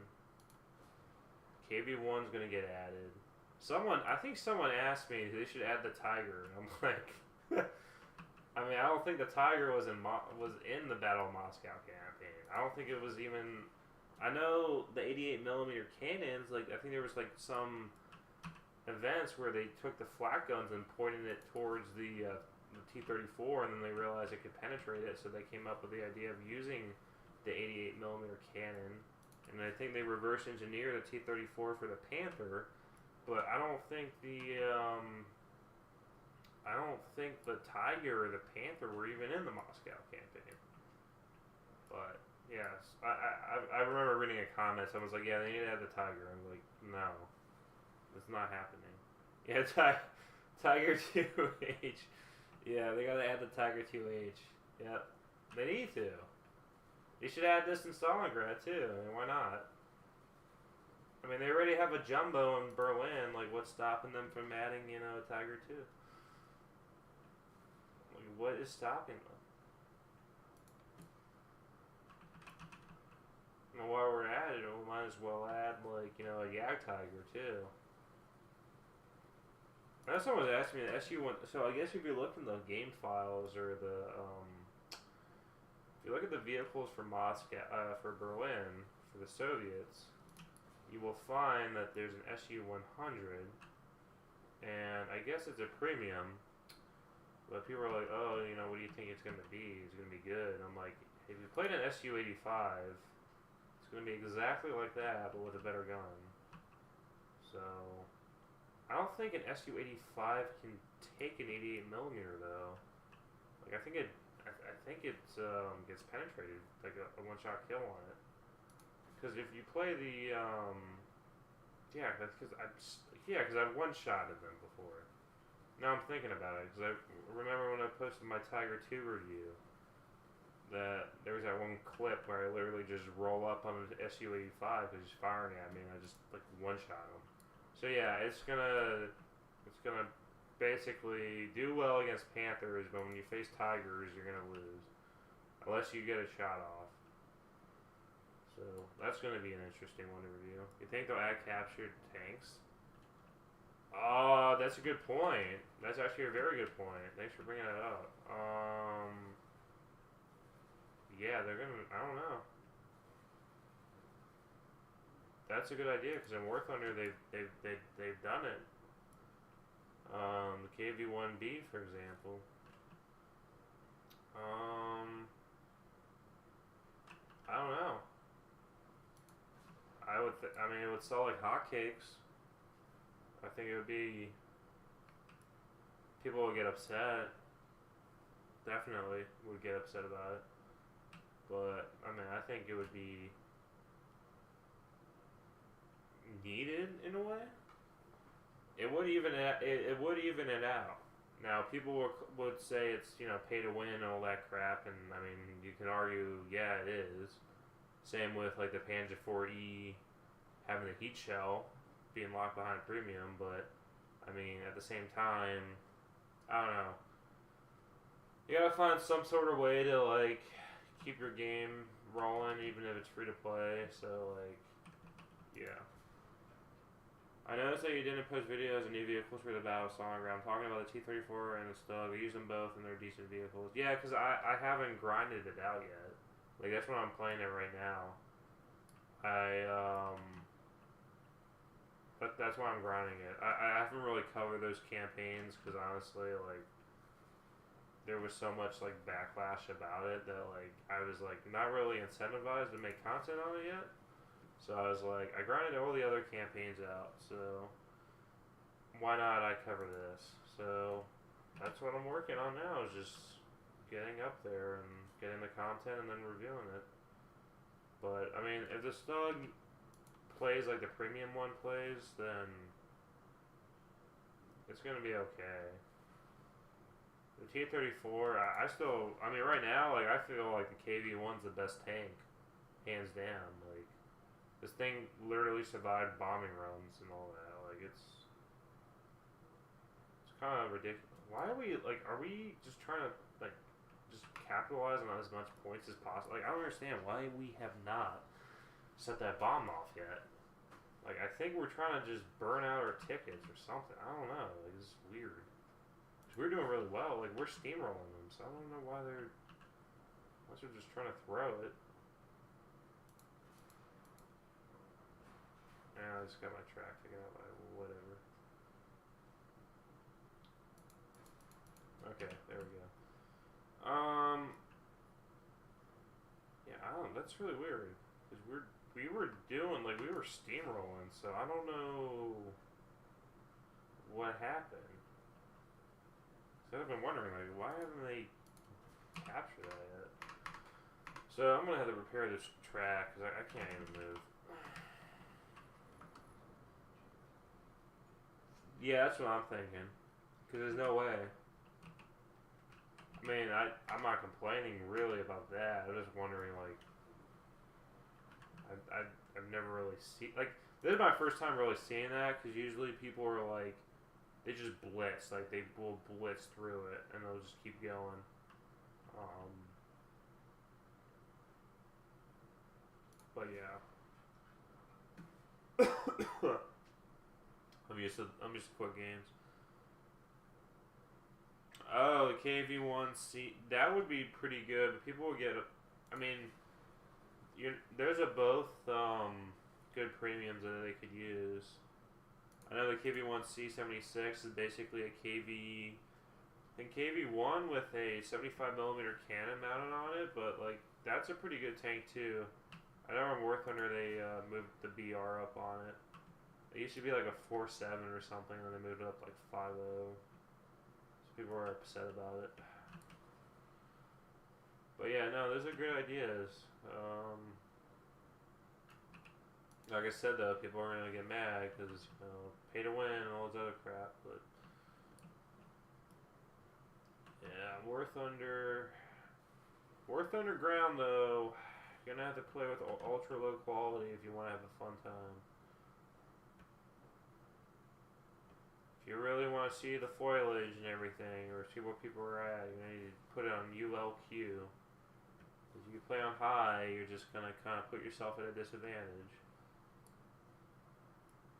Speaker 1: KV1's gonna get added. I think someone asked me if they should add the Tiger, and I'm like, I mean, I don't think the Tiger was in the Battle of Moscow campaign. I don't think it was even. I know the 88mm cannons. Like I think there was like some events where they took the flak guns and pointed it towards the T-34, and then they realized it could penetrate it, so they came up with the idea of using the 88mm cannon. And I think they reverse engineered the T-34 for the Panther, but I don't think the Tiger or the Panther were even in the Moscow campaign. But yes, I remember reading a comment. Someone was like, "Yeah, they need to add the Tiger." I'm like, "No, it's not happening." Yeah, Tiger 2H. Yeah, they gotta add the Tiger 2H. Yep, they need to. They should add this in Stalingrad too. I mean, why not? I mean, they already have a jumbo in Berlin. Like, what's stopping them from adding, a Tiger 2? Like, what is stopping them? And while we're at it, we might as well add, like, a Yak Tiger too. I know someone was asking me the SU-1. So I guess if you look in the game files or if you look at the vehicles for Moscow, for Berlin, for the Soviets, you will find that there's an SU-100, and I guess it's a premium, but people are like, oh, what do you think it's going to be? It's going to be good. And I'm like, if you played an SU-85, it's going to be exactly like that, but with a better gun. So, I don't think an SU-85 can take an 88mm though. Like, I think it gets penetrated, like a one-shot kill on it. Because if you play the, because I've one-shotted them before. Now I'm thinking about it, because I remember when I posted my Tiger 2 review, that there was that one clip where I literally just roll up on an SU-85 because he's firing at me, and I just, like, one-shot him. So yeah, it's gonna basically do well against Panthers, but when you face Tigers, you're gonna lose. Unless you get a shot off. So that's going to be an interesting one to review. You think they'll add captured tanks? Oh, that's a good point. That's actually a very good point. Thanks for bringing that up. Yeah, they're gonna. I don't know. That's a good idea because in War Thunder they've done it. The KV-1B, for example. I don't know. I mean, it would sell like hotcakes. I think it would be. People would get upset. Definitely would get upset about it. But I mean, I think it would be needed in a way. It would even it out. Now, people would say it's, pay to win and all that crap, and, I mean, you can argue, yeah, it is. Same with, like, the Panzer IV-E having the heat shell being locked behind premium, but, I mean, at the same time, I don't know. You gotta find some sort of way to, like, keep your game rolling, even if it's free to play, so, like, yeah. I noticed that you didn't post videos of new vehicles for the Battle of Stalingrad. I'm talking about the T-34 and the Stug. I use them both and they're decent vehicles. Yeah, because I haven't grinded it out yet. Like, that's when I'm playing it right now. That's why I'm grinding it. I haven't really covered those campaigns because honestly, like, there was so much like backlash about it that like I was like not really incentivized to make content on it yet. So I was like, I grinded all the other campaigns out, so why not I cover this? So that's what I'm working on now, is just getting up there and getting the content and then reviewing it. But I mean, if the Snug plays like the premium one plays, then it's gonna be okay. The T-34, I still, I mean, right now, like I feel like the KV-1's the best tank, hands down. Like this thing literally survived bombing runs and all that. Like it's kind of ridiculous. Why are we like? Are we just trying to like just capitalize on as much points as possible? Like I don't understand why we have not set that bomb off yet. Like I think we're trying to just burn out our tickets or something. I don't know. Like it's weird. Cause we're doing really well. Like we're steamrolling them, so I don't know why they're just trying to throw it. Yeah, I just got my track taken out by whatever. Okay, there we go. Yeah, I don't. That's really weird because we were doing like we were steamrolling, so I don't know what happened. So I've been wondering like why haven't they captured that yet? So I'm gonna have to repair this track because I can't even move. Yeah, that's what I'm thinking. Because there's no way. I mean, I'm not complaining really about that. I'm just wondering, like, I've never really seen, like, this is my first time really seeing that, because usually people are like, they just blitz, like, they will blitz through it, and they'll just keep going. But yeah. I'm used to quick games. Oh, the KV-1C, that would be pretty good, but people would get, I mean, there's a both good premiums that they could use. I know the KV-1C-76 is basically a KV, I think KV-1 with a 75mm cannon mounted on it, but like that's a pretty good tank too. I know in War Thunder they moved the BR up on it. It used to be like a 4.7 or something, and they moved it up like 5.0. So people were upset about it. But yeah, no, those are good ideas. Like I said though, people are gonna get mad because pay to win and all this other crap. But yeah, War Thunder Ground though, you're gonna have to play with ultra low quality if you want to have a fun time. If you really want to see the foliage and everything, or see where people are at, you need to put it on ULQ. If you play on high, you're just gonna kind of put yourself at a disadvantage.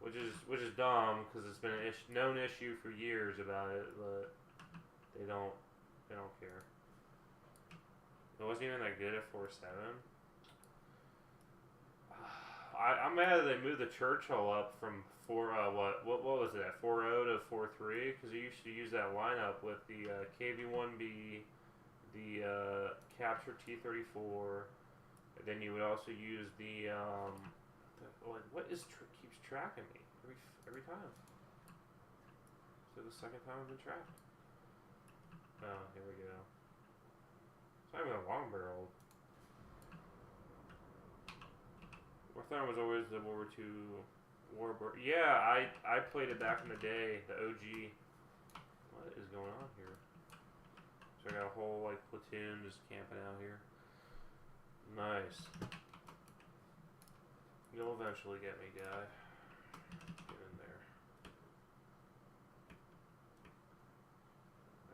Speaker 1: Which is dumb because it's been a known issue for years about it, but they don't care. It wasn't even that good at 4.7. I'm mad that they moved the Churchill up from what was it at 4.0 to 4.3 because you used to use that lineup with the KV-1B, the Capture T-34, and then you would also use the keeps tracking me every time. So the second time I've been tracked. Oh, here we go. It's not even a long barrel. War Thunder was always the World War II warbird. Yeah, I played it back in the day, the OG. What is going on here? So I got a whole like platoon just camping out here. Nice. You'll eventually get me, guy. Get in there.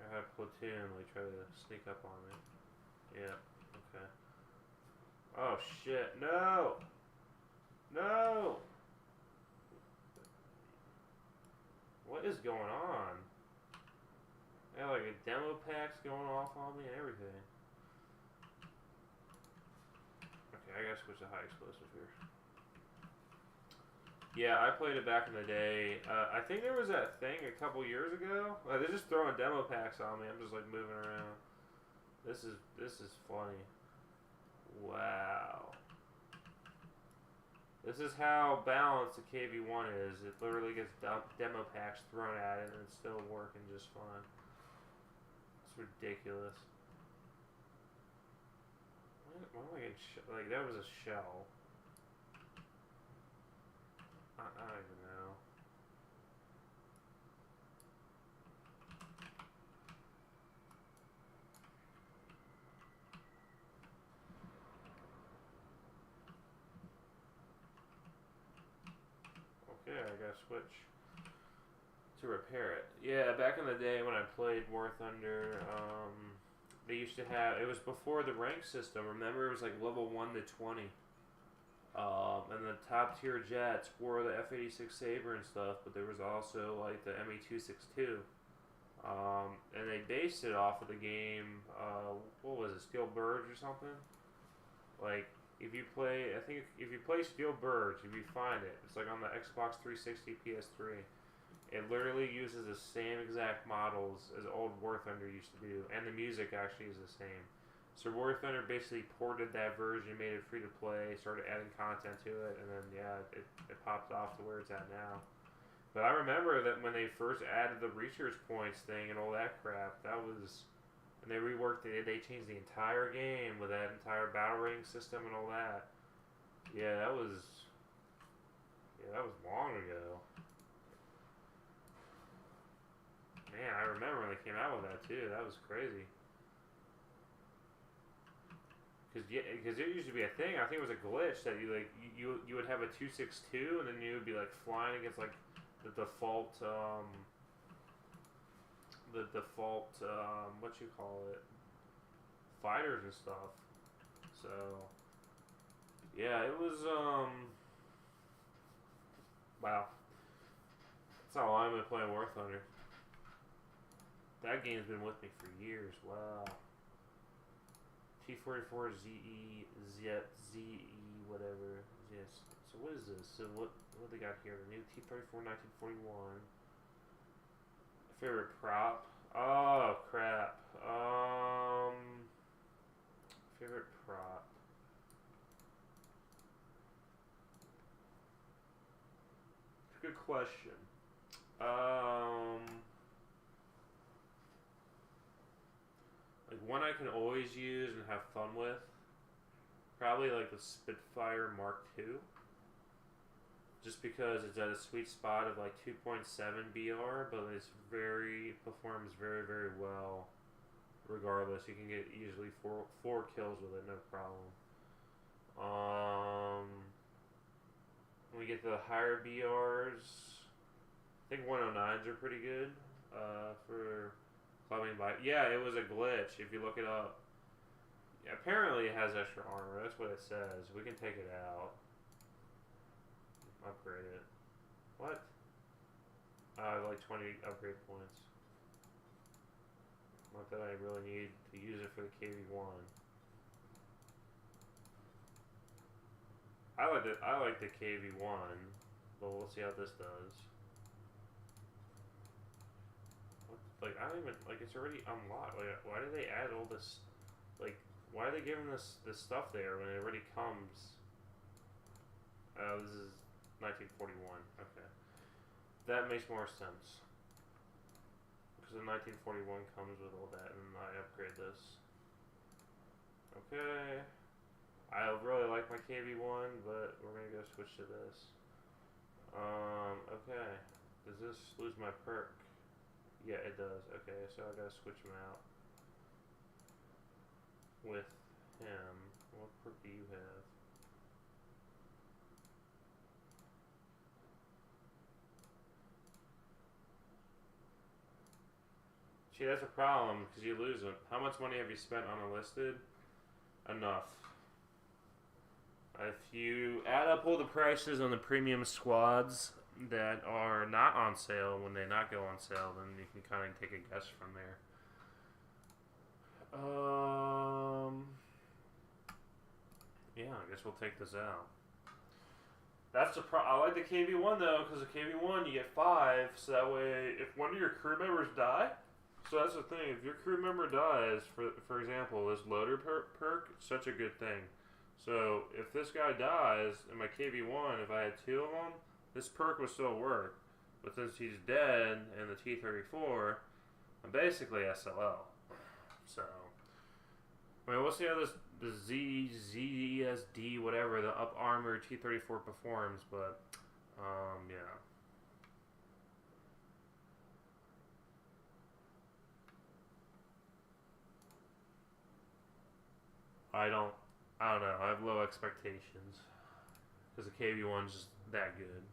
Speaker 1: I had a platoon like try to sneak up on me. Yeah. Okay. Oh shit! No! No! What is going on? I got like a demo packs going off on me and everything. Okay, I gotta switch to high explosive here. Yeah, I played it back in the day. I think there was that thing a couple years ago. They're just throwing demo packs on me. I'm just like moving around. This is funny. Wow. This is how balanced the KV1 is. It literally gets demo packs thrown at it and it's still working just fine. It's ridiculous. Why am I getting like, that was a shell. I don't even know. Okay, I gotta switch to repair it. Yeah, back in the day when I played War Thunder, they used to have, it was before the rank system. Remember, it was like level 1 to 20. And the top tier jets wore the F-86 Sabre and stuff, but there was also like the ME-262. And they based it off of the game, what was it, Steel Birds or something? Like, if you play, I think if you play Steel Birds, if you find it, it's like on the Xbox 360, PS3. It literally uses the same exact models as old War Thunder used to do, and the music actually is the same. So War Thunder basically ported that version, made it free to play, started adding content to it, and then yeah, it popped off to where it's at now. But I remember that when they first added the research points thing and all that crap, that was, and they reworked it, they changed the entire game with that entire battle rating system and all that. Yeah, that was long ago. Man, I remember when they came out with that too. That was crazy. Because it used to be a thing. I think it was a glitch that you would have a 262 and then you would be like flying against like the default what you call it, fighters and stuff. So yeah, it was wow. That's how long I've been playing War Thunder. That game's been with me for years. Wow. T-44 ZE whatever. Yes. So what is this? So what they got here? The new T-34 1941. Favorite prop? Oh crap. Favorite prop. Good question. Like one I can always use and have fun with. Probably like the Spitfire Mark II. Just because it's at a sweet spot of like 2.7 BR, but it's performs very, very well. Regardless, you can get easily four kills with it, no problem. When we get to the higher BRs, I think 109s are pretty good for clubbing by. Yeah, it was a glitch. If you look it up, yeah, apparently it has extra armor. That's what it says. We can take it out, upgrade it. What? Like 20 upgrade points. Not that I really need to use it for the KV1. I like the KV1, but we'll see how this does. Like, I don't even, like, it's already unlocked. Like, why did they add all this, like, why are they giving this stuff there when it already comes? This is 1941, okay. That makes more sense. Because the 1941 comes with all that, and I upgrade this. Okay. I really like my KV1, but we're gonna go switch to this. Okay. Does this lose my perk? Yeah, it does. Okay, so I gotta switch him out with him. What perk do you have? See, that's a problem because you lose them. How much money have you spent on Enlisted? Enough. If you add up all the prices on the premium squads that are not on sale, when they not go on sale, then you can kind of take a guess from there. Yeah, I guess we'll take this out. That's the I like the KV1 though, because the KV1 you get 5, so that way if one of your crew members die, So that's the thing. If your crew member dies, for example, this loader perk, such a good thing. So if this guy dies in my KV1, if I had 2 of them, this perk would still work. But since he's dead in the T-34, I'm basically SLL. So, I mean, we'll see how the ZESD, whatever, the up armor T-34 performs, but, yeah. I don't know. I have low expectations because the KV1's just that good.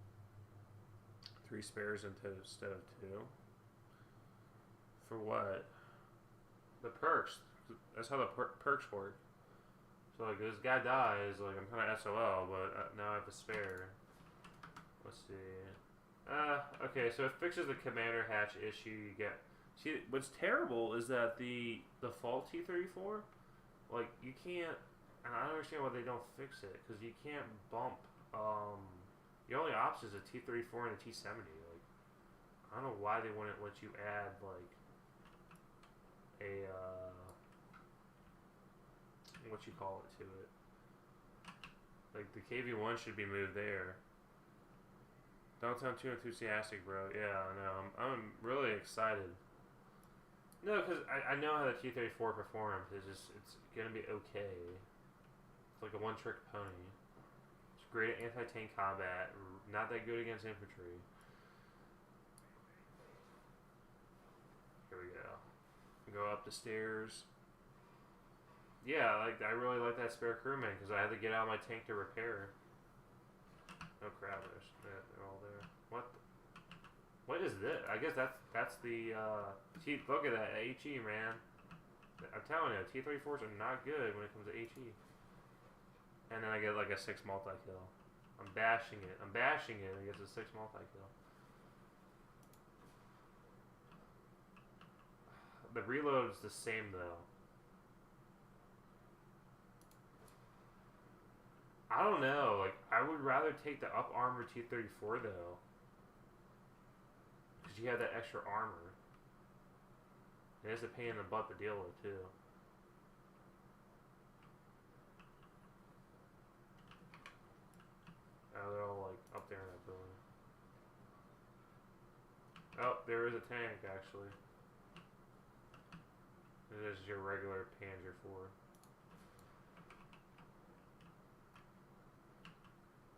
Speaker 1: 3 spares instead of 2. For what? The perks. That's how the perks work. So like, this guy dies, like I'm kind of SOL, but now I have a spare. Let's see. Okay, so it fixes the commander hatch issue you get. See, what's terrible is that the default T-34, like, you can't, and I don't understand why they don't fix it, because you can't bump, the only option is a T-34 and a T-70, like, I don't know why they wouldn't let you add, like, a, what you call it to it. Like, the KV-1 should be moved there. Don't sound too enthusiastic, bro. Yeah, I know, I'm really excited. No, because I know how the T-34 performs. It's gonna be okay. It's like a one-trick pony. It's great at anti-tank combat. Not that good against infantry. Here we go. Go up the stairs. Yeah, like I really like that spare crewman because I had to get out of my tank to repair. Oh crap! They're all there. What? What is this? I guess that's the look at that HE, man. I'm telling you, T-34s are not good when it comes to HE. And then I get like a 6 multi-kill. I'm bashing it. I get a 6 multi-kill. The reload's the same though. I don't know. Like I would rather take the up armor T-34 though. You have that extra armor. And it's a pain in the butt to deal with too. Oh, they're all like up there in that building. Oh, there is a tank actually. This is your regular Panzer IV.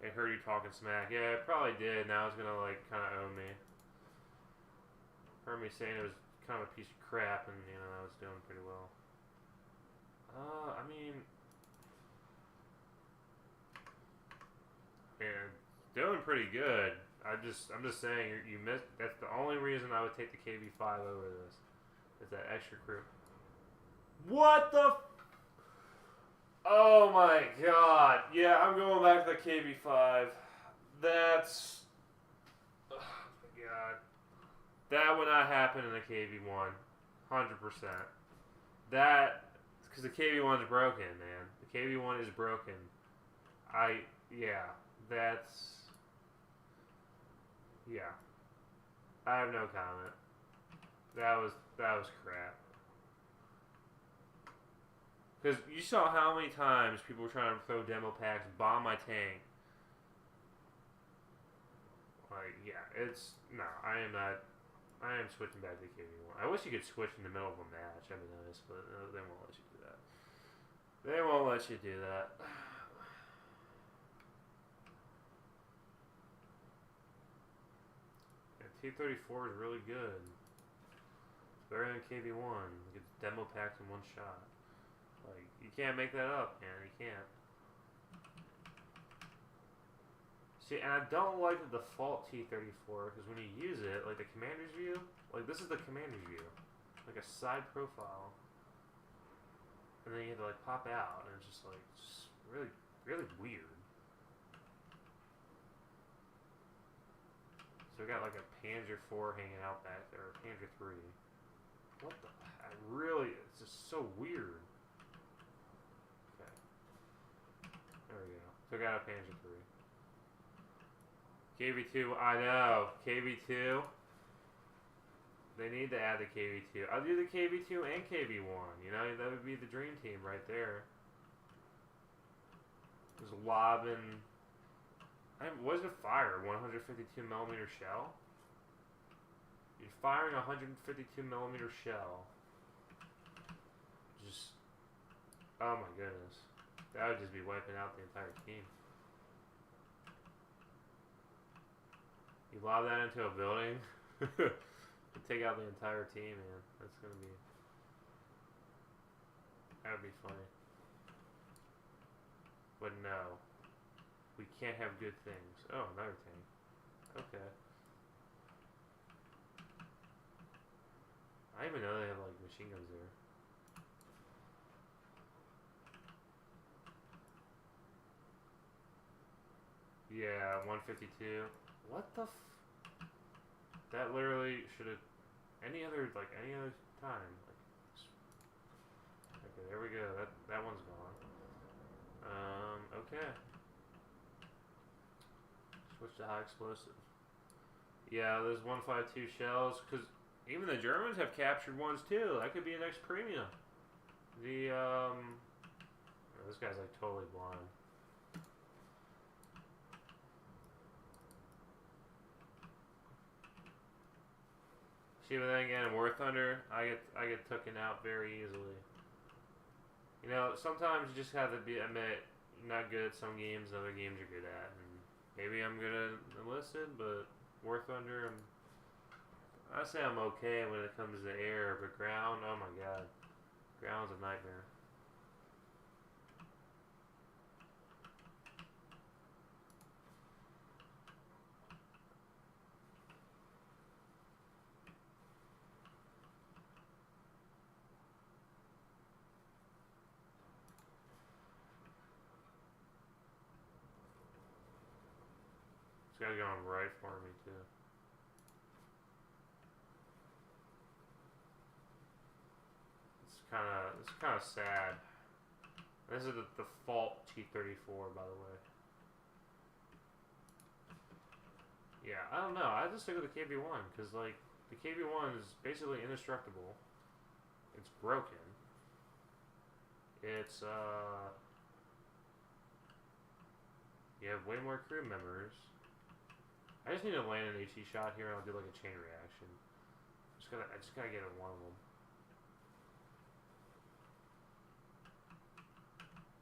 Speaker 1: It heard you talking smack. Yeah, it probably did. Now it's gonna like kind of own me. Heard me saying it was kind of a piece of crap, and you know I was doing pretty well. I mean, yeah, doing pretty good. I'm just saying you missed. That's the only reason I would take the KV5 over this. Is that extra crew? What the? Oh my god! Yeah, I'm going back to the KV5. That's. Oh my god. That would not happen in the KV1. 100%. That, because the KV1 is broken, man. The KV1 is broken. Yeah, that's, yeah. I have no comment. That was crap. Because you saw how many times people were trying to throw demo packs, bomb my tank. Like, yeah, I am switching back to KV1. I wish you could switch in the middle of a match. That'd be nice, but they won't let you do that. They won't let you do that. Yeah, T-34 is really good. It's better than KV1. You get demo packs in one shot. Like, you can't make that up, man. You can't. See, and I don't like the default T-34, because when you use it, like the commander's view, like this is the commander's view. Like a side profile. And then you have to like pop out, and it's just like, really, really weird. So we got like a Panzer IV hanging out back there, or Panzer III. What the, it's just so weird. Okay. There we go. So we got a Panzer III. KV2, I know. KV2. They need to add the KV2. I'll do the KV2 and KV1. You know, that would be the dream team right there. Just lobbing. What does it fire? 152 millimeter shell? You're firing a 152 millimeter shell. Just. Oh my goodness. That would just be wiping out the entire team. You lob that into a building. You take out the entire team, man. That's gonna be. That would be funny. But no. We can't have good things. Oh, another tank. Okay. I didn't even know they have like machine guns there. Yeah, 152. What the that literally should have any other time. Like okay, there we go. That one's gone. Okay. Switch to high explosive. Yeah, there's 152 shells, because even the Germans have captured ones too. That could be an next premium. The oh, this guy's like totally blind. See, but then again, in War Thunder, I get taken out very easily. You know, sometimes you just have to admit you're not good at some games, other games you're good at. And maybe I'm good at Enlisted, but War Thunder, I say I'm okay when it comes to air, but ground, oh my god, ground's a nightmare. It's gotta go on right for me too. It's kind of sad. This is the default T-34, by the way. Yeah, I don't know. I just stick with the KV-1 because like the KV-1 is basically indestructible. It's broken. It's you have way more crew members. I just need to land an HE shot here and I'll do like a chain reaction. I just gotta get at one of them.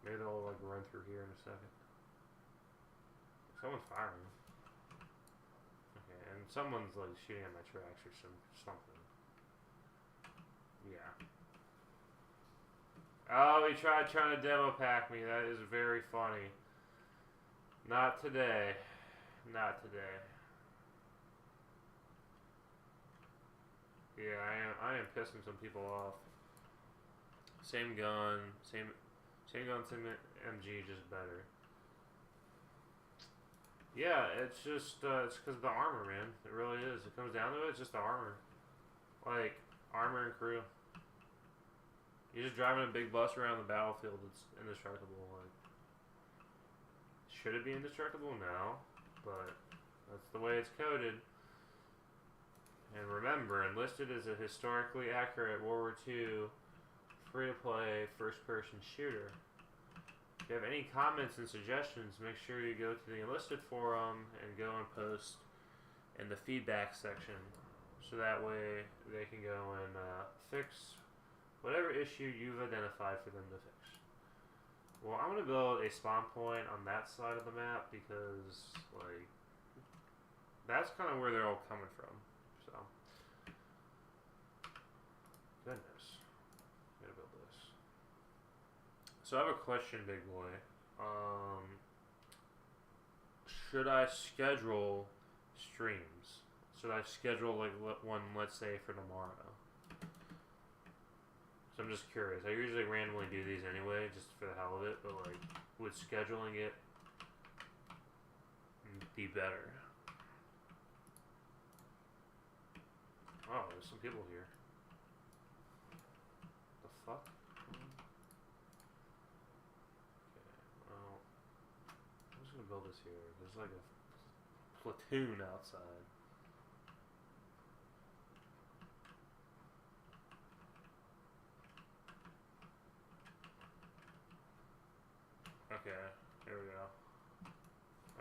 Speaker 1: Maybe they'll like run through here in a second. Someone's firing. Okay, and someone's like shooting at my tracks or something. Yeah. Oh, he tried trying to demo pack me. That is very funny. Not today. Not today. Yeah, I am pissing some people off. Same gun, same MG, just better. Yeah, it's just it's because of the armor, man. It really is. It comes down to it. It's just the armor, like armor and crew. You're just driving a big bus around the battlefield. It's indestructible. Like, should it be indestructible? No, but that's the way it's coded. And remember, Enlisted is a historically accurate World War II free-to-play first-person shooter. If you have any comments and suggestions, make sure you go to the Enlisted forum and go and post in the feedback section, so that way they can go and fix whatever issue you've identified for them to fix. Well, I'm going to build a spawn point on that side of the map because, like, that's kind of where they're all coming from. So, goodness. I'm going to build this. So I have a question, big boy. Should I schedule streams? Should I schedule like one, let's say, for tomorrow? So I'm just curious. I usually randomly do these anyway, just for the hell of it. But like, would scheduling it be better? Oh, there's some people here. The fuck? I'm just gonna build this here. There's like a platoon outside.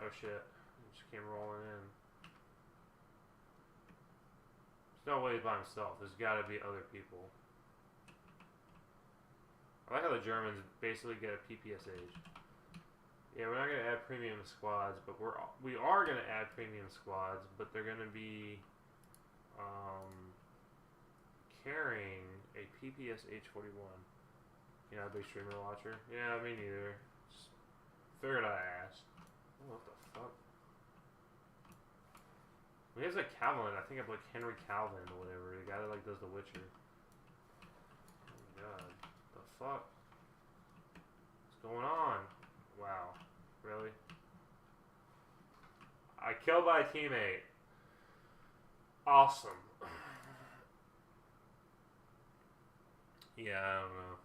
Speaker 1: Oh shit. He just came rolling in. There's no way he's by himself. There's gotta be other people. I like how the Germans basically get a PPSH. Yeah, we're not gonna add premium squads, but we are gonna add premium squads, but they're gonna be carrying a PPS H41. You know, big streamer watcher. Yeah, me neither. Just figured I'd ask. Oh, what the fuck? We have like Calvin. I think of like Henry Calvin or whatever. The guy that like does The Witcher. Oh my god. The fuck? What's going on? Wow. Really? I killed my teammate. Awesome. Yeah, I don't know.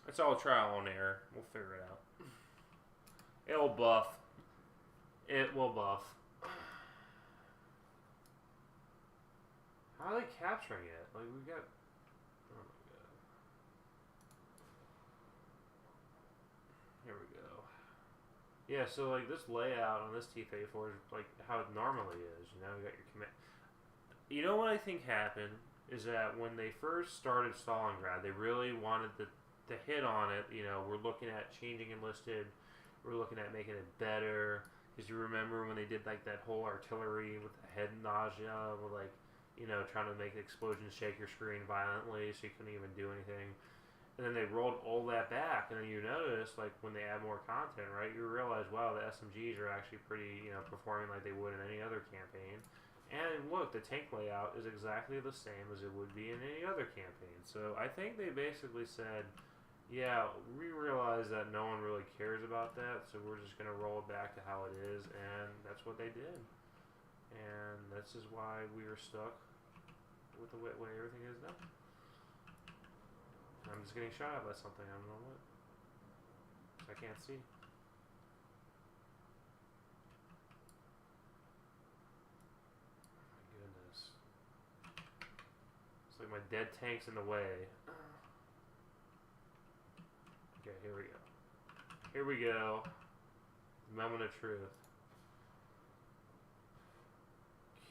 Speaker 1: It's all trial and error. We'll figure it out. It'll buff. It will buff. How are they capturing it? Like, we got... Oh my god. Here we go. Yeah, so, like, this layout on this T-34 is, like, how it normally is. You know, you got your command... You know what I think happened? Is that when they first started Stalingrad, they really wanted to hit on it. You know, we're looking at changing Enlisted. We're looking at making it better. Because you remember when they did, like, that whole artillery with the head nausea, with, like, you know, trying to make the explosions shake your screen violently so you couldn't even do anything. And then they rolled all that back, and then you notice, like, when they add more content, right, you realize, wow, the SMGs are actually pretty, you know, performing like they would in any other campaign. And look, the tank layout is exactly the same as it would be in any other campaign. So I think they basically said, yeah, we realize that no one really cares about that, so we're just going to roll it back to how it is, and that's what they did. And this is why we are stuck with the way everything is now. I'm just getting shot at by something, I don't know what. I can't see. It's like my dead tank's in the way. Okay, here we go. Here we go. Moment of truth.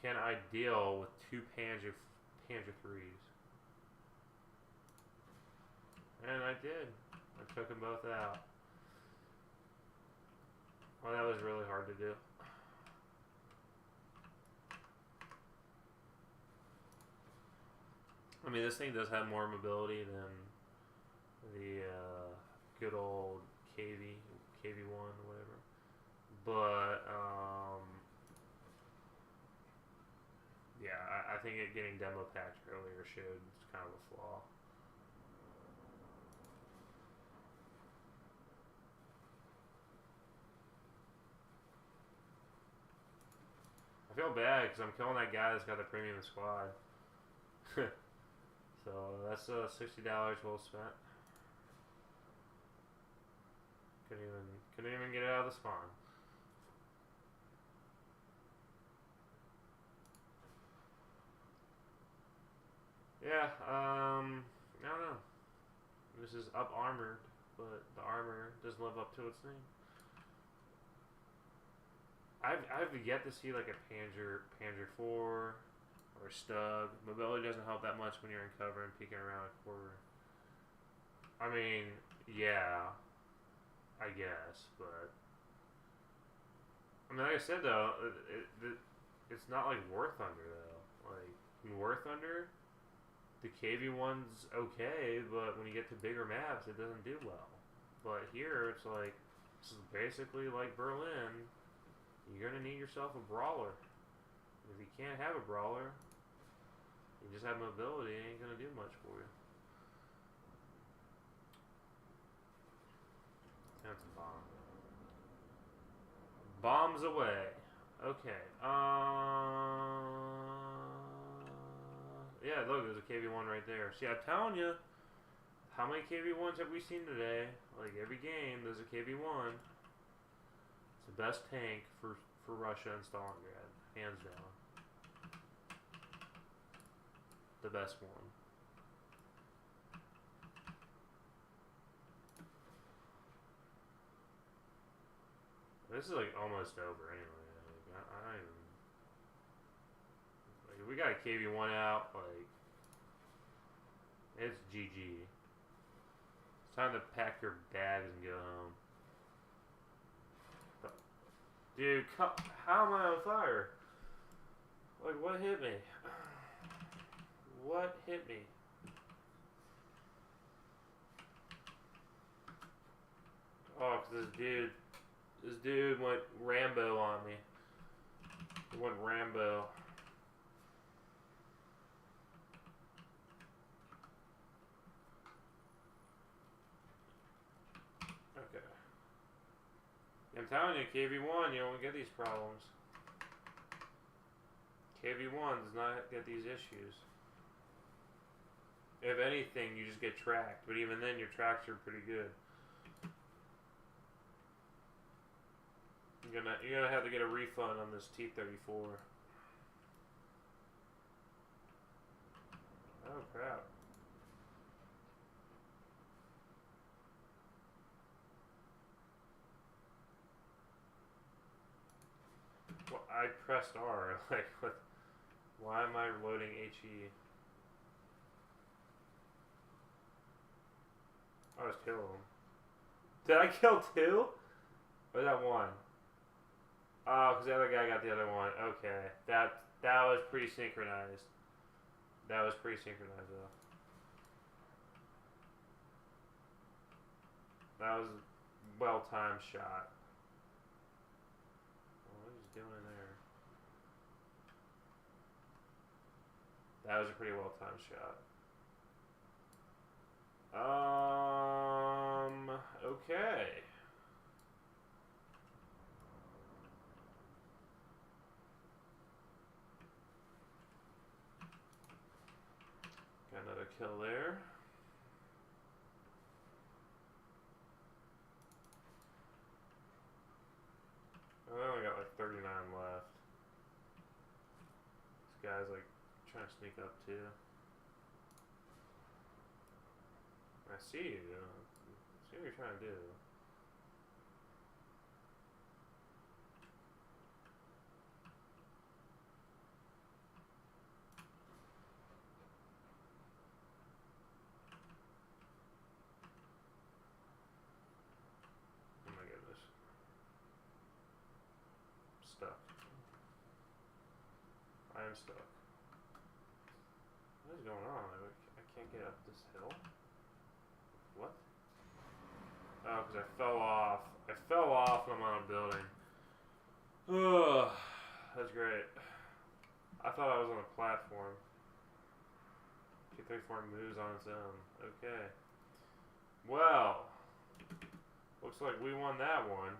Speaker 1: Can I deal with two Panzer 3s? And I did. I took them both out. Well, that was really hard to do. I mean, this thing does have more mobility than the good old KV1 or whatever. But, yeah, I think it getting demo packed earlier showed it's kind of a flaw. I feel bad because I'm killing that guy that's got the premium squad. So that's $60 well spent. Couldn't even get it out of the spawn. Yeah, I don't know. This is up armored, but the armor doesn't live up to its name. I've yet to see like a Panzer 4 or Stug. Mobility doesn't help that much when you're in cover and peeking around a quarter. I mean, yeah, I guess, but I mean, like I said though, it's not like War Thunder though. Like in War Thunder, the KV1's okay, but when you get to bigger maps, it doesn't do well. But here, it's like this is basically like Berlin. You're gonna need yourself a brawler. If you can't have a brawler, you just have mobility, it ain't gonna do much for you. That's a bomb. Bombs away. Okay. Yeah, look, there's a KV1 right there. See, I'm telling you, how many KV1s have we seen today? Like every game, there's a KV1. It's the best tank for Russia and Stalingrad, hands down. The best one. This is like almost over anyway. got a KV-1 out, like, it's GG. It's time to pack your bags and go home. Dude, how am I on fire? Like, what hit me? What hit me? Oh, 'cause this dude went Rambo on me. He went Rambo. Okay. I'm telling you, KV-1, you don't get these problems. KV-1 does not get these issues. If anything, you just get tracked. But even then, your tracks are pretty good. You're gonna have to get a refund on this T-34. Oh crap. Well, I pressed R. Like, what? Why am I loading HE? I was killing him. Did I kill two? Or that one? Oh, because the other guy got the other one. Okay. That was pretty synchronized. That was pretty synchronized, though. That was a well-timed shot. What is he doing there? That was a pretty well-timed shot. Okay. Got another kill there. I only got like 39 left. This guy's like trying to sneak up too. I see you. See what you're trying to do. Oh my goodness. Stuck. I am stuck. What is going on? I can't get up this hill. What? Oh, because I fell off. I fell off when I'm on a building. Ugh, that's great. I thought I was on a platform. T-34 moves on its own. Okay. Well, looks like we won that one.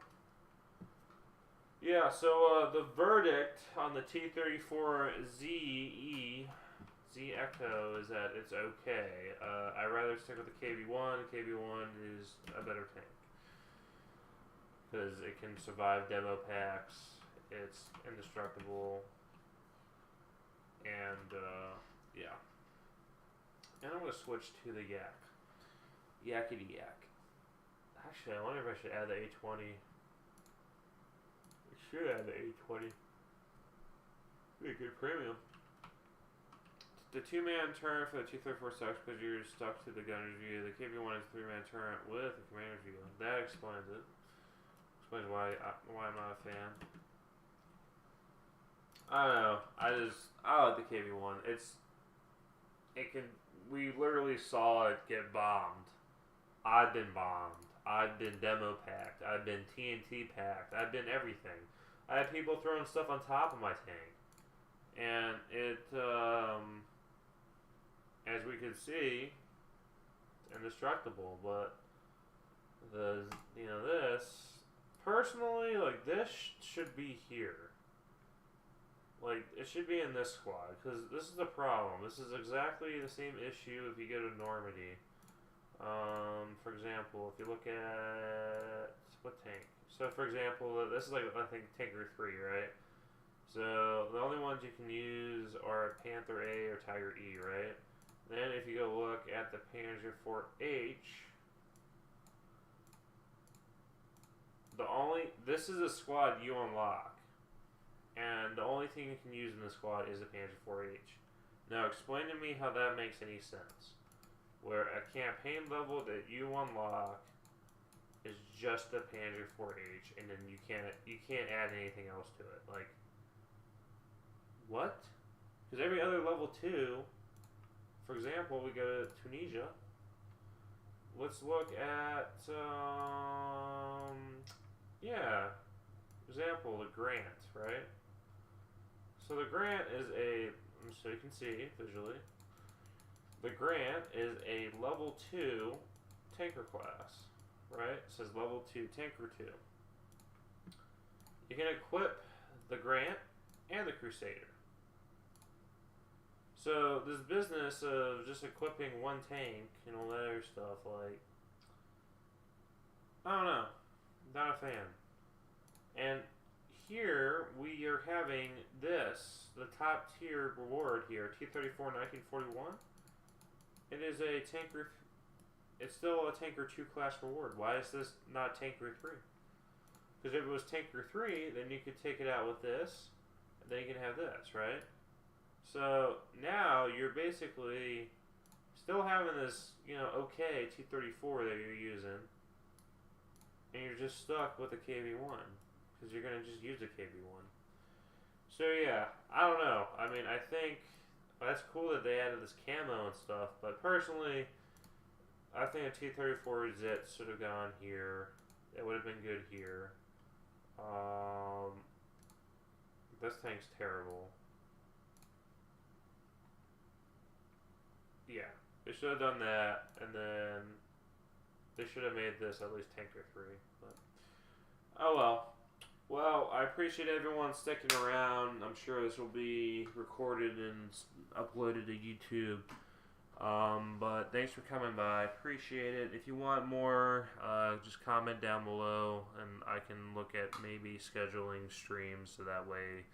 Speaker 1: Yeah, so the verdict on the T-34Z Echo is that it's okay. I'd rather stick with the KV-1. The KV-1 is a better tank. Because it can survive demo packs. It's indestructible. And, yeah. And I'm going to switch to the Yak. Yakety Yak. Actually, I wonder if I should add the A20. I should add the A20. Be a good premium. The 2-man turret for the T-34 sucks because you're stuck to the gunner's view. The KV-1 is a 3-man turret with a commander's view. That explains it. Explains why I'm not a fan. I don't know. I like the KV-1. We literally saw it get bombed. I've been bombed. I've been demo packed. I've been TNT packed. I've been everything. I had people throwing stuff on top of my tank. And it, as we could see, it's indestructible. But this, personally, like, this should be here. Like, it should be in this squad, because this is the problem. This is exactly the same issue if you go to Normandy. For example, if you look at, what tank? So, for example, this is like, I think, Tanker 3, right? So, the only ones you can use are Panther A or Tiger E, right? Then, if you go look at the Panzer IV H, this is a squad you unlock. and the only thing you can use in the squad is a Panzer IV-H. Now explain to me how that makes any sense. Where a campaign level that you unlock is just a Panzer IV-H, and then you can't add anything else to it. Like, what? Because every other level 2, for example, we go to Tunisia. Let's look at, yeah, example, the Grant, right? So the Grant is so you can see visually, the Grant is a level 2 tanker class, right? It says level 2 tanker 2. You can equip the Grant and the Crusader. So this business of just equipping one tank and all that other stuff, like, I don't know, not a fan. And here we are having this, the top tier reward here, T-34 1941. It is a tanker. It's still a tanker 2 class reward. Why is this not tanker 3? Because if it was tanker 3, then you could take it out with this, and then you can have this, right? So now you're basically still having this, okay T-34 that you're using, and you're just stuck with a KV-1 because you're gonna just use a KV-1. So yeah, I don't know. I mean, I think that's cool that they added this camo and stuff, but personally, I think a T-34 Zit should have gone here. It would have been good here. This tank's terrible. Yeah, they should have done that, and then they should have made this at least tanker 3. But oh well. Well, I appreciate everyone sticking around. I'm sure this will be recorded and uploaded to YouTube. But thanks for coming by. Appreciate it. If you want more, just comment down below, and I can look at maybe scheduling streams so that way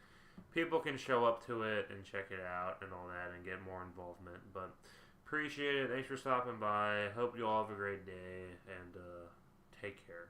Speaker 1: people can show up to it and check it out and all that and get more involvement. But appreciate it. Thanks for stopping by. Hope you all have a great day, and take care.